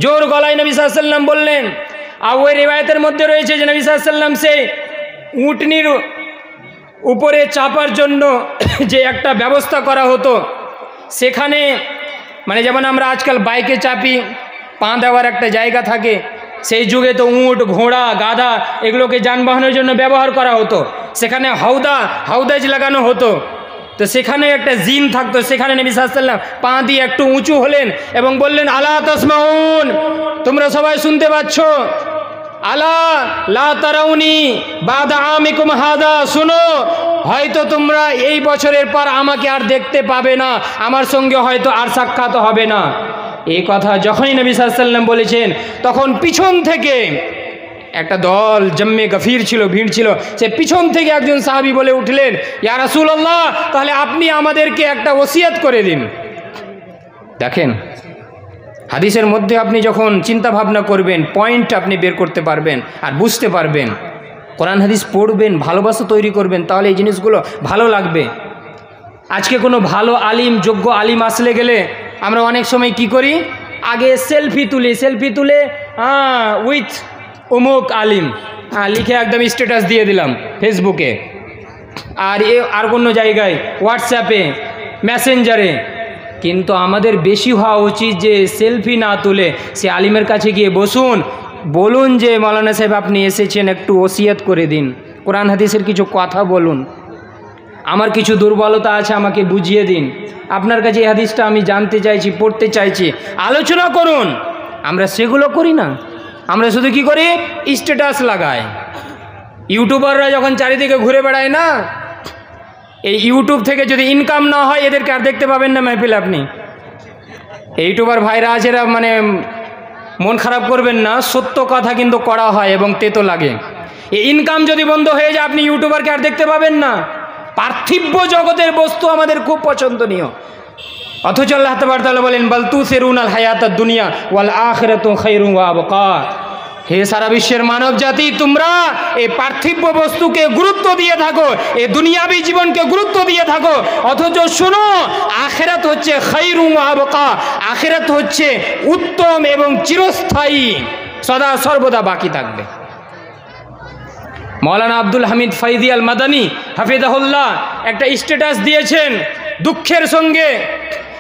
[SPEAKER 1] জোর গলায় নবী সাল্লাল্লাহু আলাইহি ওয়াসাল্লাম বললেন। আর ওই রিওয়ায়াতের মধ্যে রয়েছে যে নবী সাল্লাল্লাহু আলাইহি ওয়াসাল্লাম সেই উটনির উপরে চাপার জন্য যে একটা ব্যবস্থা করা হতো, সেখানে মানে যেমন আমরা আজকাল বাইকে চাপি, পা দেওয়ার একটা জায়গা থাকে, সেই যুগে তো উট, ঘোড়া, গাধা এগুলোকে যানবাহনের জন্য ব্যবহার করা হতো। সেখানে হাউদাজ লাগানো হতো। তো সেখানে একটা জিন থাকতো, সেখানে নবী সাল্লাল্লাহু আলাইহি ওয়াসাল্লাম পা দিয়ে একটু উঁচু হলেন এবং বললেন, আলা তাসমাউন, তোমরা সবাই শুনতে পাচ্ছ? আলা লা তারাউনি বাদা আমিকুম হাদা, শুনো, হয়তো তোমরা এই বছরের পর আমাকে আর দেখতে পাবে না, আমার সঙ্গে হয়তো আর সাক্ষাৎ হবে না। এই কথা যখনই নবী সাল্লাল্লাহু আলাইহি ওয়াসাল্লাম বলেছেন, তখন পিছন থেকে একটা দল জম্মে গফির ছিল, ভিড় ছিল, সে পিছন থেকে একজন সাহাবী বলে উঠলেন, ইয়া রাসূলুল্লাহ, তাহলে আপনি আমাদেরকে একটা ওসিয়ত করে দিন। দেখেন, হাদিসের মধ্যে আপনি যখন চিন্তা ভাবনা করবেন, পয়েন্ট আপনি বের করতে পারবেন আর বুঝতে পারবেন, কোরআন হাদিস পড়বেন, ভালোবাসা তৈরি করবেন, তাহলে এই জিনিসগুলো ভালো লাগবে। আজকে কোনো ভালো আলিম, যোগ্য আলিম আসলে গেলে আমরা অনেক সময় কি করি, আগে সেলফি তুলে উইথ অমুক আলিম লিখে একদম স্ট্যাটাস দিয়ে দিলাম ফেসবুকে, আর কোনো জায়গায় হোয়াটসঅ্যাপে, মেসেঞ্জারে। কিন্তু আমাদের বেশি হওয়া উচিত যে সেলফি না তুলে সে আলিমের কাছে গিয়ে বসুন, বলুন যে মাওলানা সাহেব আপনি এসেছেন, একটু ওসিয়ত করে দিন, কোরআন হাদিসের কিছু কথা বলুন, আমার কিছু দুর্বলতা আছে আমাকে বুঝিয়ে দিন, আপনার কাছে এই হাদিসটা আমি জানতে চাইছি, পড়তে চাইছি, আলোচনা করুন। আমরা সেগুলো করি না, আমরা শুধু কি করি, স্ট্যাটাস লাগাই। ইউটিউবাররা যখন চারিদিকে ঘুরে বেড়ায় না, এই ইউটিউব থেকে যদি ইনকাম না হয় এদেরকে আর দেখতে পাবেন না মাহফিল। আপনি ইউটিউবার ভাইরা আছে, এরা মানে মন খারাপ করবেন না, সত্য কথা কিন্তু করা হয় এবং তেতো লাগে। এই ইনকাম যদি বন্ধ হয়ে যায়, আপনি ইউটিউবারকে আর দেখতে পাবেন না। পার্থিব জগতের বস্তু আমাদের খুব পছন্দনীয়, অথচ আল্লাহ তাআলা বলেন, বাল তুসিরুনাল হায়াতাদ দুনিয়া ওয়াল আখিরাতু খায়রুন ওয়া আবকা। হে সারা বিশ্বের মানব জাতি, তোমরা এই পার্থিব বস্তুকে গুরুত্ব দিয়ে থাকো, এই দুনিয়াবী জীবনকে গুরুত্ব দিয়ে থাকো, অথচ শোনো, আখিরাত হচ্ছে খায়রুন ওয়া আবকা, আখিরাত হচ্ছে উত্তম এবং চিরস্থায়ী, সদা সর্বদা বাকি থাকবে। মৌলানা আব্দুল হামিদ ফৈজি আল মাদানী হাফিজাহুল্লাহ একটা স্ট্যাটাস দিয়েছেন দুঃখের সঙ্গে,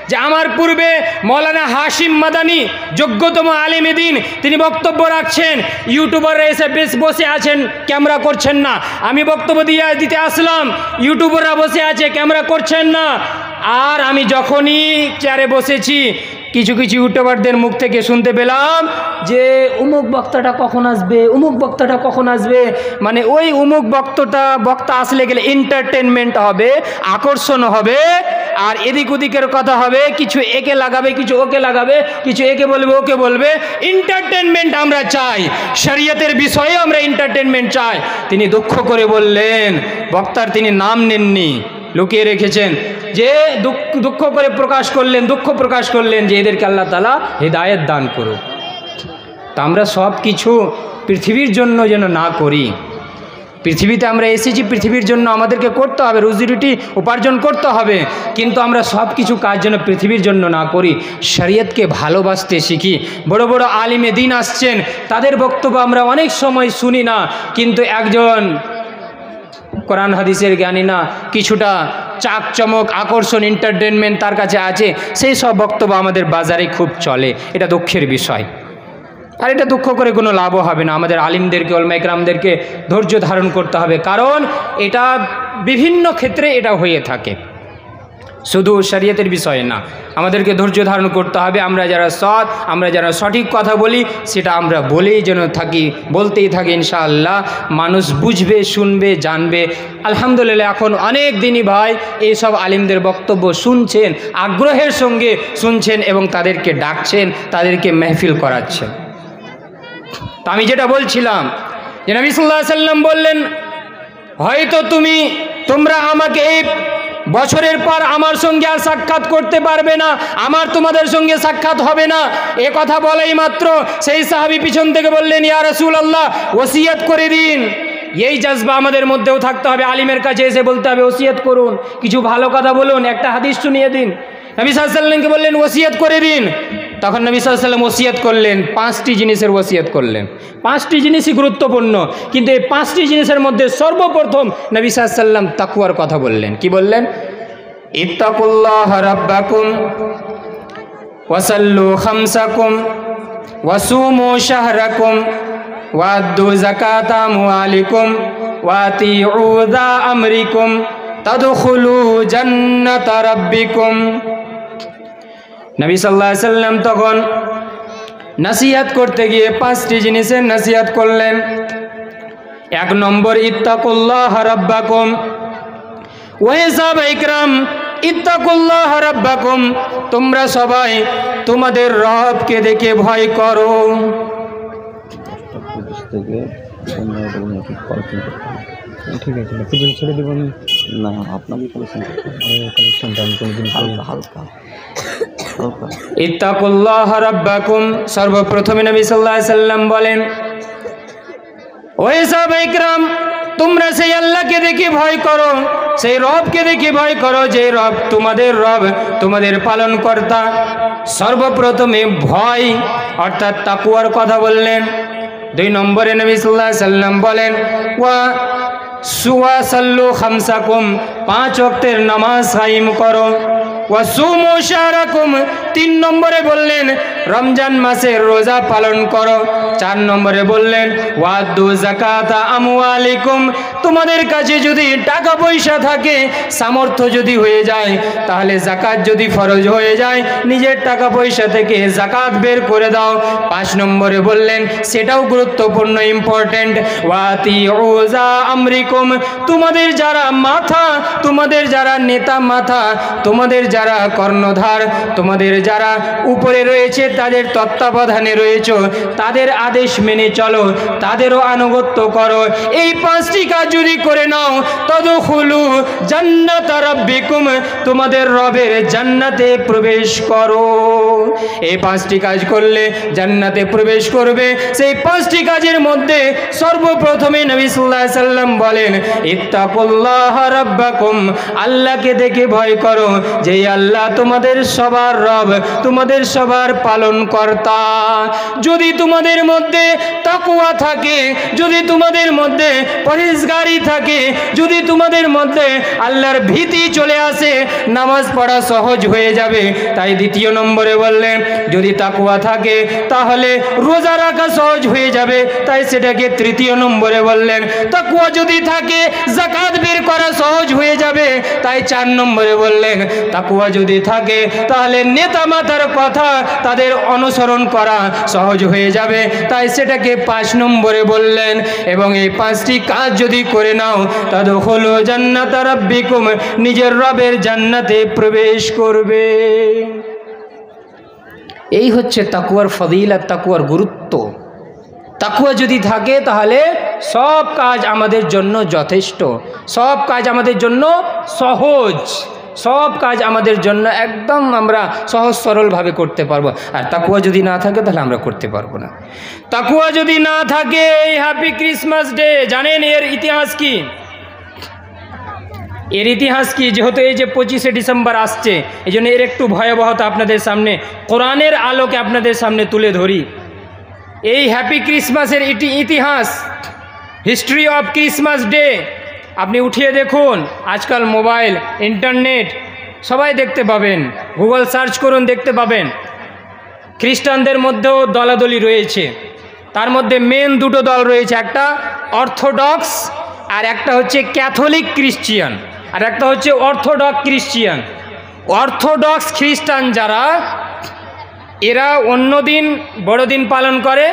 [SPEAKER 1] যে আমার পূর্বে মৌলানা হাশিম মাদানী যোগ্যতম আলেমে দ্বীন, তিনি বক্তব্য রাখছেন, ইউটিউবাররা এসে বেশ বসে আছেন, ক্যামেরা করছেন না। আমি বক্তব্য দিতে আসলাম, ইউটিউবাররা বসে আছে, ক্যামেরা করছেন না। আর আমি যখনই চেয়ারে বসেছি, কিছু ইউটিউবারদের মুখ থেকে শুনতে পেলাম যে অমুক বক্তাটা কখন আসবে, মানে ওই অমুক বক্তা আসলে গেলে এন্টারটেনমেন্ট হবে, আকর্ষণ হবে, আর এদিক ওদিকের কথা হবে, কিছু একে লাগাবে, কিছু ওকে লাগাবে, কিছু একে বলবে ওকে বলবে। এন্টারটেনমেন্ট আমরা চাই, শরীয়তের বিষয়ে আমরা এন্টারটেনমেন্ট চাই। তিনি দুঃখ করে বললেন, বক্তার তিনি নাম নেননি, লুকিয়ে রেখেছেন, যে দুঃখ প্রকাশ করলেন যে এদেরকে আল্লাহ তাআলা হিদায়াত দান করুক। তা আমরা সব কিছু পৃথিবীর জন্য যেন না করি, পৃথিবীতে আমরা এসেছি পৃথিবীর জন্য, আমাদেরকে করতে হবে, রুজি রুটি উপার্জন করতে হবে, কিন্তু আমরা সব কিছু কাজ যেন পৃথিবীর জন্য না করি, শরীয়তকে ভালোবাসতে শিখি। বড় বড় আলিমে দিন আসছেন, তাদের বক্তব্য আমরা অনেক সময় শুনি না, কিন্তু একজন কোরআন হাদিসের জ্ঞানী না, কিছুটা চাক চমক আকর্ষণ এন্টারটেনমেন্ট তার কাছে আছে, সেই সব বক্তব্য আমাদের বাজারে খুব চলে। এটা দুঃখের বিষয়, আর এটা দুঃখ করে কোনো লাভও হবে না। আমাদের আলিমদেরকে, উলামা ইকরামদেরকে ধৈর্য ধারণ করতে হবে, কারণ এটা বিভিন্ন ক্ষেত্রে এটা হয়ে থাকে, শুধু শরীয়তের বিষয়ে না। আমাদেরকে ধৈর্য ধারণ করতে হবে। আমরা যারা সৎ, আমরা যারা সঠিক কথা বলি, সেটা আমরা বলেই যেন থাকি, বলতেই থাকি, ইনশাআল্লাহ মানুষ বুঝবে, শুনবে, জানবে। আলহামদুলিল্লাহ এখন অনেক দিনই ভাই এইসব আলিমদের বক্তব্য শুনছেন, আগ্রহের সঙ্গে শুনছেন এবং তাদেরকে ডাকছেন, তাদেরকে মেহফিল করাচ্ছেন। তা আমি যেটা বলছিলাম যে নবী সাল্লাল্লাহু আলাইহি সাল্লাম বললেন, হয়তো তোমরা আমাকে এই বছরের পর আমার সঙ্গে আর সাক্ষাৎ করতে পারবে না, আমার তোমাদের সঙ্গে সাক্ষাৎ হবে না। এ কথা বলাই মাত্র সেই সাহাবী পিছন থেকে বললেন, ইয়া রাসূলুল্লাহ ওসিয়ত করে দিন। এই জজবা আমাদের মধ্যেও থাকতে হবে। আলিমের কাছে এসে বলতে হবে, ওসিয়ত করুন, কিছু ভালো কথা বলুন, একটা হাদিস শুনিয়ে দিন। নবী সাল্লাল্লাহু আলাইহি সাল্লামকে বললেন ওসিয়ত করে দিন। তখন নবী সাল্লাল্লাহু আলাইহি সাল্লাম ওসিয়ত করলেন, 5টি জিনিসের ওসিয়ত করলেন। 5টি জিনিসই গুরুত্বপূর্ণ, কিন্তু এই 5টি জিনিসের মধ্যে সর্বপ্রথম নবী সাল্লাল্লাহু আলাইহি সাল্লাম তাকওয়ার কথা বললেন। কি বললেন? ইত্তাকুল্লাহ রাব্বাকুম ওয়াসাল্লু খামসাকুম ওয়াসুমু শাহরাকুম ওয়াদ্দু যাকাতা আমওয়ালিকুম ওয়াতিউ যা আমরিকুম তাদখুলু জান্নাতা রাব্বিকুম। নবী সাল্লাল্লাহু আলাইহি সাল্লাম তখন নসিহত করতে গিয়ে 5টি জিনিসের নসিহত করলেন। 1 নম্বর, ইত্তাকুল্লাহ রাব্বাকুম। ওহে সাহাবা ইকরাম, ইত্তাকুল্লাহ রাব্বাকুম, তোমরা সবাই তোমাদের রবকে দেখে ভয় করো।
[SPEAKER 3] ঠিক আছে, পুজো ছেড়ে দেবো আমি।
[SPEAKER 2] না, আপনাকে
[SPEAKER 3] কালেকশনটা আমি কোনোদিন
[SPEAKER 2] হালকা হালকা।
[SPEAKER 1] ইত্তাকুল্লাহ রাব্বাকুম, সর্বপ্রথমে নবী সাল্লাল্লাহু আলাইহি সাল্লাম বলেন, ওহে সাহাবা ইকরাম, তোমরা সেই আল্লাহকে দেখে ভয় করো, সেই রবকে দেখে ভয় করো, যে রব তোমাদের রব, তোমাদের পালনকর্তা। সর্বপ্রথমে ভয় অর্থাৎ তাকওয়ার কথা বললেন। 2 নম্বরে নবী সাল্লাল্লাহু আলাইহি সাল্লাম বলেন, সাল্লু খামসাকুম, 5 ওয়াক্তের নামাজ কায়েম করো। ওয়াসুমু শাহরাকুম, 3 নম্বরে বললেন রমজান মাসের রোজা পালন করো। 4 নম্বরে বললেন ওয়াদ্দু যাকাতা আমওয়ালিকুম, তোমাদের কাছে যদি টাকা পয়সা থাকে, সামর্থ্য যদি হয়ে যায়, তাহলে যাকাত যদি ফরজ হয়ে যায়, নিজের টাকা পয়সা থেকে যাকাত বের করে দাও। 5 নম্বরে বললেন, সেটাও গুরুত্বপূর্ণ, ইম্পর্টেন্ট, ওয়াতিউ যা আমরিকুম, তোমাদের যারা মাথা, তোমাদের যারা নেতা মাথা, তোমাদের যারা কর্ণধার, তোমাদের যারা উপরে রয়েছে, তাদের তত্ত্বাবধানে রয়েছে, তাদের আদেশ মেনে চলো, তাদেরও আনুগত্য করো। এই 5টি কাজ যদি করে নাও, তাদখুলু জান্নাতা রাব্বিকুম, তোমাদের রবের জান্নাতে প্রবেশ করো। এই 5টি কাজ করলে জান্নাতে প্রবেশ করবে। সেই 5টি কাজের মধ্যে সর্বপ্রথমে নবী সাল্লাল্লাহু আলাইহি সাল্লাম বলেন, ইত্তাকুল্লাহ রাব্বাকুম, আল্লাহকে দেখে ভয় করো, যে আল্লাহ তোমাদের সবার রব, তোমাদের সবার পালনকর্তা। যদি তোমাদের মধ্যে তাকওয়া থাকে, যদি তোমাদের মধ্যে পরহেজগারি থাকে, যদি তোমাদের মধ্যে আল্লাহর ভীতি চলে আসে, নামাজ পড়া সহজ হয়ে যাবে। তাই 2 নম্বরে বললেন, যদি তাকওয়া থাকে তাহলে রোজা রাখা সহজ হয়ে যাবে, তাই সেটাকে 3 নম্বরে বললেন। তাকওয়া যদি থাকে, যাকাত বের করা সহজ হয়ে যাবে, তাই 4 নম্বরে বললেন। তাকওয়া যদি থাকে, তাহলে নেতা মাতার কথা, তাদের অনুসরণ করা সহজ হয়ে যাবে, তাই সেটাকে 5 নম্বরে বললেন। এবং এই 5টি কাজ যদি করে নাও, তাদখুলু জান্নাতা রাব্বিকুম, নিজের রবের জান্নাতে প্রবেশ করবে। এই হচ্ছে তাকওয়ার ফজিলত, তাকওয়ার গুরুত্ব। তাকওয়া যদি থাকে তাহলে সব কাজ আমাদের জন্য যথেষ্ট, সব কাজ আমাদের জন্য সহজ। সব কাজ আমাদের জন্য একদম আমরা সহজ সরলভাবে করতে পারবো। আর তাকওয়া যদি না থাকে তাহলে আমরা করতে পারবো না। তাকওয়া যদি না থাকে, এই হ্যাপি ক্রিসমাস ডে জানেন এর ইতিহাস কি? এর ইতিহাস কি? যেহেতু এই যে 25শে ডিসেম্বর আসছে, এই জন্য এর একটু ভয়াবহতা আপনাদের সামনে কোরআনের আলোকে আপনাদের সামনে তুলে ধরি। এই হ্যাপি ক্রিসমাসের ইতিহাস, হিস্ট্রি অফ ক্রিসমাস ডে আপনি উঠিয়ে দেখুন। আজকাল মোবাইল, ইন্টারনেট সবাই দেখতে পাবেন, গুগল সার্চ করুন, দেখতে পাবেন। খ্রিস্টানদের মধ্যেও দলাদলি রয়েছে। তার মধ্যে মেন দুটো দল রয়েছে, একটা অর্থোডক্স আর একটা হচ্ছে ক্যাথলিক ক্রিশ্চিয়ান, আর একটা হচ্ছে অর্থোডক্স ক্রিশ্চিয়ান। অর্থোডক্স খ্রিস্টান যারা, এরা অন্য দিন বড়দিন পালন করে,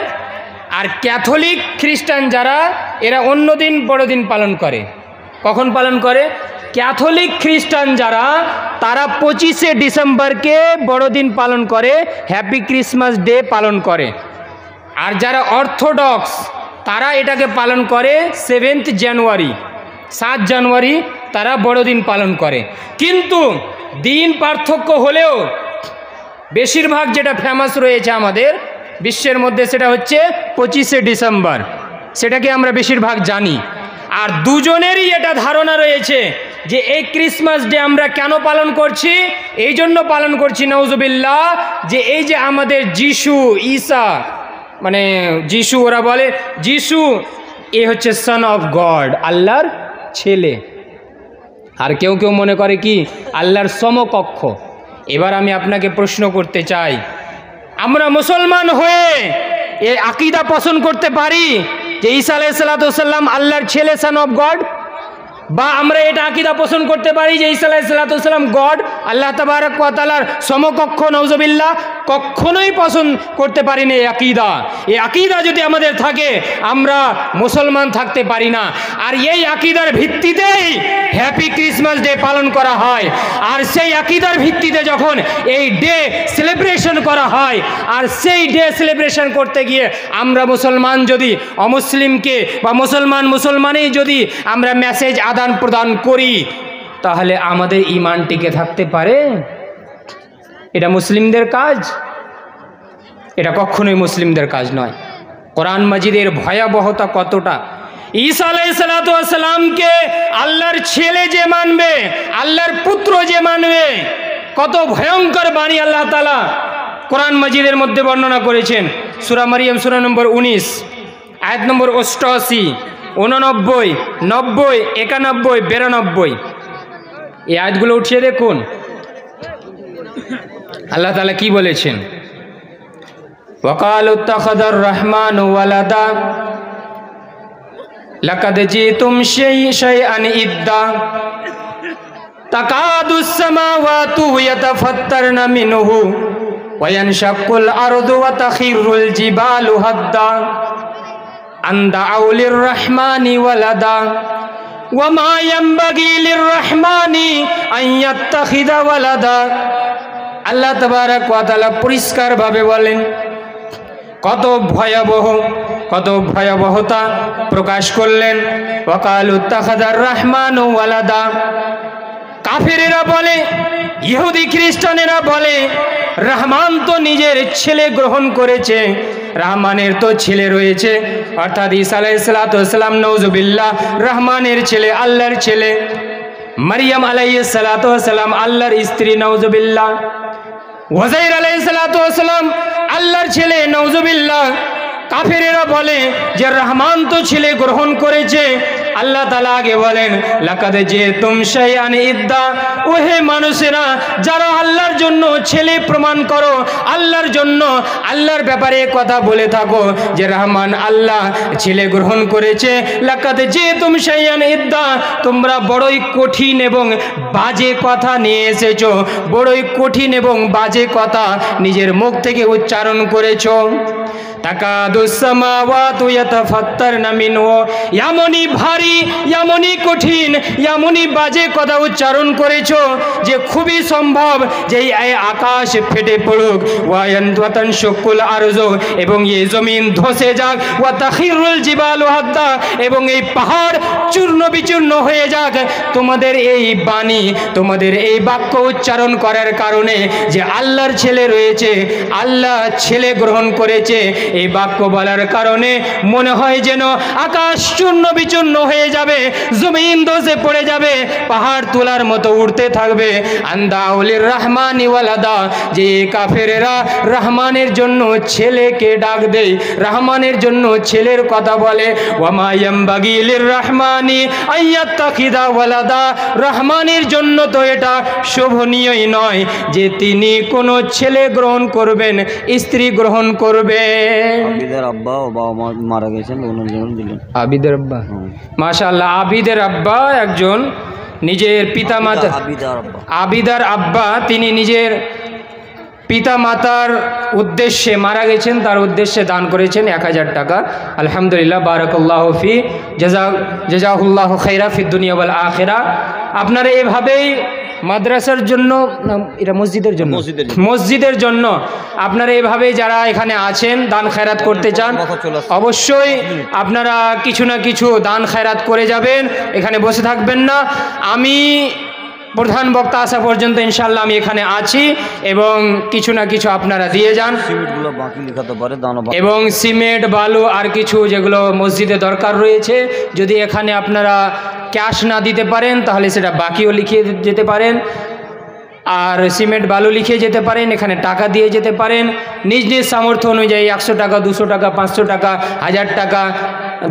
[SPEAKER 1] আর ক্যাথলিক খ্রিস্টান যারা, এরা অন্য দিন বড়দিন পালন করে। কখন পালন করে? ক্যাথলিক খ্রিস্টান যারা, তারা 25শে ডিসেম্বরকে বড়দিন পালন করে, হ্যাপি ক্রিসমাস ডে পালন করে। আর যারা অর্থোডক্স তারা এটাকে পালন করে 7 জানুয়ারি, 7 জানুয়ারি তারা বড়দিন পালন করে। কিন্তু দিন পার্থক্য হলেও বেশিরভাগ যেটা ফেমাস রয়েছে আমাদের বিশ্বের মধ্যে, সেটা হচ্ছে 25শে ডিসেম্বর, সেটাকে আমরা বেশিরভাগ জানি। আর দুজনেরই এটা ধারণা রয়েছে যে এই ক্রিসমাস ডে আমরা কেন পালন করছি? এই জন্য পালন করছি নাউজুবিল্লাহ, যে এই যে আমাদের যিশু, ঈসা, মানে যিশু, ওরা বলে যিশু এ হচ্ছে সন অফ গড, আল্লাহর ছেলে। আর কেউ কেউ মনে করে কি আল্লাহর সমকক্ষ। এবার আমি আপনাকে প্রশ্ন করতে চাই, আমরা মুসলমান হয়ে এই আকীদা পোষণ করতে পারি যে ঈসা আলাইহিস সালাম আল্লাহর ছেলে, সন অফ গড? বা আমরা এটা আকীদা পোষণ করতে পারি যে ঈসা আলাইহিস সালাম গড, আল্লাহ তাবারক ওয়া তাআলার সমকক্ষ? নাউজুবিল্লাহ, কখনোই পোষণ করতে পারি না এই আকীদা। এই আকীদা যদি আমাদের থাকে, আমরা মুসলমান থাকতে পারি না। আর এই আকীদার ভিত্তিতেই হ্যাপি ক্রিসমাস ডে পালন করা হয়। আর সেই আকীদার ভিত্তিতে যখন এই ডে সেলিব্রেশন করা হয়, আর সেই ডে সেলিব্রেশন করতে গিয়ে আমরা মুসলমান যদি অমুসলিমকে বা মুসলমানেই যদি আমরা মেসেজ আদান প্রদান করি, তাহলে আমাদের ঈমান টিকে থাকতে পারে? এটা মুসলিমদের কাজ? এটা কখনোই মুসলিমদের কাজ নয়। কোরআন মাজিদের ভয়াবহতা কতটা! ঈসা আলাইহিস সালামকে আল্লাহর ছেলে যে মানবে, আল্লাহর পুত্র যে মানবে, কত ভয়ঙ্কর বাণী আল্লাহ তাআলা কোরআন মাজিদের মধ্যে বর্ণনা করেছেন। সূরা মারিয়াম সূরা নম্বর 19 আয়াত নম্বর 88, 89, 90, 91, 92 এই আয়াতগুলো উঠিয়ে দেখুন আল্লাহ তাআলা কি বলেছেন। ওয়াকালু ইত্তাখাযার রাহমানু ওয়ালাদা লাকাদ জিতুম শাইআন ইদ্দা তাকাদুস সামাওয়াতু ইয়াতাফাত্তারনা মিনহু ওয়া ইয়ানশাক্কুল আরদু ওয়া তাখিরুল জিবালু হাদ্দা আন দাউ লিররহমানি ওয়ালাদা ওয়া মা ইয়ানবাগি লিররহমানি আন ইয়াত্তাখিযা ওয়ালাদা। আল্লাহ তাবারক ওয়া তাআলা পরিষ্কারভাবে বলেন, কত ভয়াবহতা প্রকাশ করলেন। ওয়াকালু ইত্তাখাযার রাহমানু ওয়ালাদা। কাফেরেরা বলে, ইহুদি খ্রিস্টানেরা বলে, রহমান তো নিজের ছেলে গ্রহণ করেছে, রহমানের তো ছেলে রয়েছে, অর্থাৎ ঈসা আলাইহিস সালাম নাউজুবিল্লাহ রহমানের ছেলে, আল্লাহর ছেলে। মারিয়াম আলাইহিস সালাম আল্লাহর স্ত্রী, নাউজুবিল্লাহ। উযাইর আলাইহিস সালাম আল্লাহর ছেলে, নাউজুবিল্লাহ। কাফেরেরা বলে যে রহমান তো ছেলে গ্রহণ করেছে। আল্লাহ তাআলা আগে বলেন, লাকাদ জিতুম শাইআন ইদ্দা। ওহে মানুষেরা, যারা আল্লাহর জন্য ছেলে প্রমাণ করো, আল্লাহর জন্য, আল্লাহর ব্যাপারে কথা বলে থাকো যে রহমান আল্লাহ ছেলে গ্রহণ করেছে, লাকাদ জিতুম শাইআন ইদ্দা, তোমরা বড়ই কঠিন এবং বাজে কথা নিয়ে এসেছো, বড়ই কঠিন এবং বাজে কথা নিজের মুখ থেকে উচ্চারণ করেছো। তাকাদুস সামাওয়াতু ইয়াতাফাত্তারনা মিনহু, এমনই ভারী, এমনই কঠিন, এমনই বাজে কথা উচ্চারণ করেছো যে খুবই সম্ভব যে এই আকাশ ফেটে পড়ুক, ওয়াতানশাক্কুল আরজু, এবং এই জমিন ধসে যাক, ওয়া তাখিরুল জিবালু হাদ্দা, এবং এই পাহাড় চূর্ণ বিচূর্ণ হয়ে যাক। তোমাদের এই বাণী, তোমাদের এই বাক্য উচ্চারণ করার কারণে যে আল্লাহর ছেলে রয়েছে, আল্লাহ ছেলে গ্রহণ করেছে, এই বাক্য বলার কারণে মনে হয় যেন আকাশ চূর্ণ বিচূর্ণ হয়ে যাবে, জমিন ধসে পড়ে যাবে, পাহাড় তোলার মতো উঠতে থাকবে। আন্দাউলির রহমানি ওয়ালাদা, যে কাফেরেরা রহমানের জন্য ছেলেকে ডাক দেয়, রহমানের জন্য ছেলের কথা বলে, ওয়ামা ইয়ামবাগি লির রহমানি আইয়াত্তাখিদা ওয়ালাদা, রহমানের জন্য তো এটা শোভনীয়ই নয় যে তিনি কোনো ছেলে গ্রহণ করবেন, স্ত্রী গ্রহণ করবেন।
[SPEAKER 2] আবিদের আব্বা ও বাবা মা মারা গেছেন, ওনার জন্য দিলেন।
[SPEAKER 3] আবিদের আব্বা,
[SPEAKER 1] মাশাআল্লাহ, আবিদের আব্বা একজন নিজের পিতা মাতা, আবিদার আব্বা তিনি নিজের পিতা মাতার উদ্দেশ্যে মারা গেছেন, তার উদ্দেশ্যে দান করেছেন 1000 টাকা। আলহামদুলিল্লাহ, বারাকাল্লাহু ফি, জাযাহুল্লাহু খাইরা ফিদ দুনিয়া ওয়াল আখিরা। আপনারা এভাবেই মাদ্রাসার জন্য, এটা মসজিদের জন্য, মসজিদের জন্য আপনারা এভাবে যারা এখানে আছেন দান খায়রাত করতে চান, অবশ্যই আপনারা কিছু না কিছু দান খায়রাত করে যাবেন, এখানে বসে থাকবেন না। আমি প্রধান বক্তা আসা পর্যন্ত ইনশাআল্লাহ আমি এখানে আছি, এবং কিছু না কিছু আপনারা দিয়ে যান, এবং সিমেন্ট বালু আর কিছু যেগুলো মসজিদে দরকার রয়েছে, যদি এখানে আপনারা ক্যাশ না দিতে পারেন তাহলে সেটা বাকিও লিখিয়ে যেতে পারেন, আর সিমেন্ট বালু লিখে যেতে পারেন, এখানে টাকা দিয়ে যেতে পারেন। নিজ নিজ সামর্থ্য অনুযায়ী 100 টাকা, 200 টাকা, 500 টাকা, 1000 টাকা,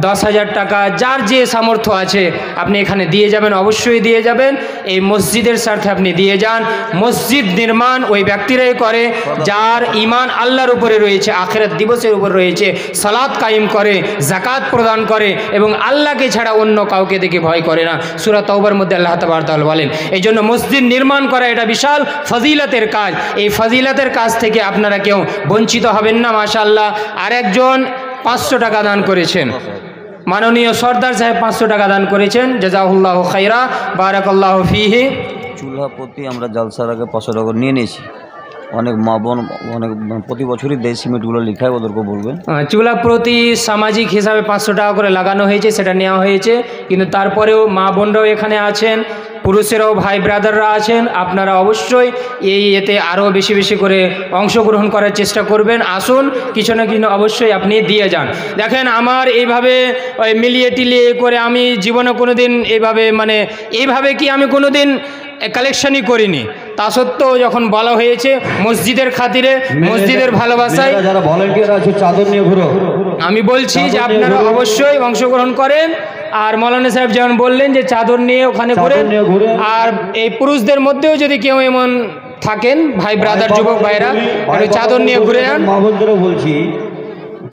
[SPEAKER 1] 10,000 টাকা, যার যে সামর্থ্য আছে আপনি এখানে দিয়ে যাবেন, অবশ্যই দিয়ে যাবেন। এই মসজিদের স্বার্থে আপনি দিয়ে যান। মসজিদ নির্মাণ ওই ব্যক্তিরাই করে যার ঈমান আল্লাহর উপরে রয়েছে, আখিরাত দিবসের উপর রয়েছে, সালাত কায়েম করে, যাকাত প্রদান করে, এবং আল্লাহকে ছাড়া অন্য কাউকে দেখে ভয় করে না। সূরা তাওবার মধ্যে আল্লাহ তাবারক ওয়া তাআলা বলেন, এই জন্য মসজিদ নির্মাণ করা এটা বিশাল ফজিলতের কাজ। এই ফজিলতের কাজ থেকে আপনারা কেউ বঞ্চিত হবেন না। মাশাআল্লাহ, আরেকজন 500 টাকা দান করেছেন, মাননীয় সর্দার সাহেব 500 টাকা দান করেছেন, জাযাহুল্লাহু খাইরা, বারাকাল্লাহু ফিহি।
[SPEAKER 2] চুল্হা প্রতি আমরা জালসার আগে 500 টাকা নিয়ে নিয়েছি। অনেক মা বোন অনেক প্রতি বছরই দেয়, সিমেন্টগুলো লিখায়, ওদেরকে বলবেন।
[SPEAKER 1] চুলা প্রতি সামাজিক হিসাবে 500 টাকা করে লাগানো হয়েছে, সেটা নেওয়া হয়েছে, কিন্তু তারপরেও মা বোনরাও এখানে আছেন, পুরুষেরাও ভাই ব্রাদাররা আছেন, আপনারা অবশ্যই এতে আরও বেশি বেশি করে অংশগ্রহণ করার চেষ্টা করবেন। আসুন, কিছু না কিছু অবশ্যই আপনি দিয়ে যান। দেখেন, আমার এইভাবে মিলিয়ে টিলিয়ে করে আমি জীবনে কোনো দিন এইভাবে কি আমি কোনো দিন কালেকশনই করিনি। তা সত্ত্বেও যখন বলা হয়েছে মসজিদের খাতিরে, মসজিদের ভালোবাসায়,
[SPEAKER 2] যারা ভলান্টিয়ার আছে চাদর নিয়ে ঘুরো, আমি
[SPEAKER 1] বলছি যে আপনারা অবশ্যই অংশগ্রহণ করেন। আর মৌলানা সাহেব যেমন বললেন যে চাদর নিয়ে ওখানে ঘুরেন, আর এই পুরুষদের মধ্যেও যদি কেউ এমন থাকেন ভাই ব্রাদার, যুবক ভাইরা, চাদর নিয়ে ঘুরে যান।
[SPEAKER 2] মা বোনদেরও বলছি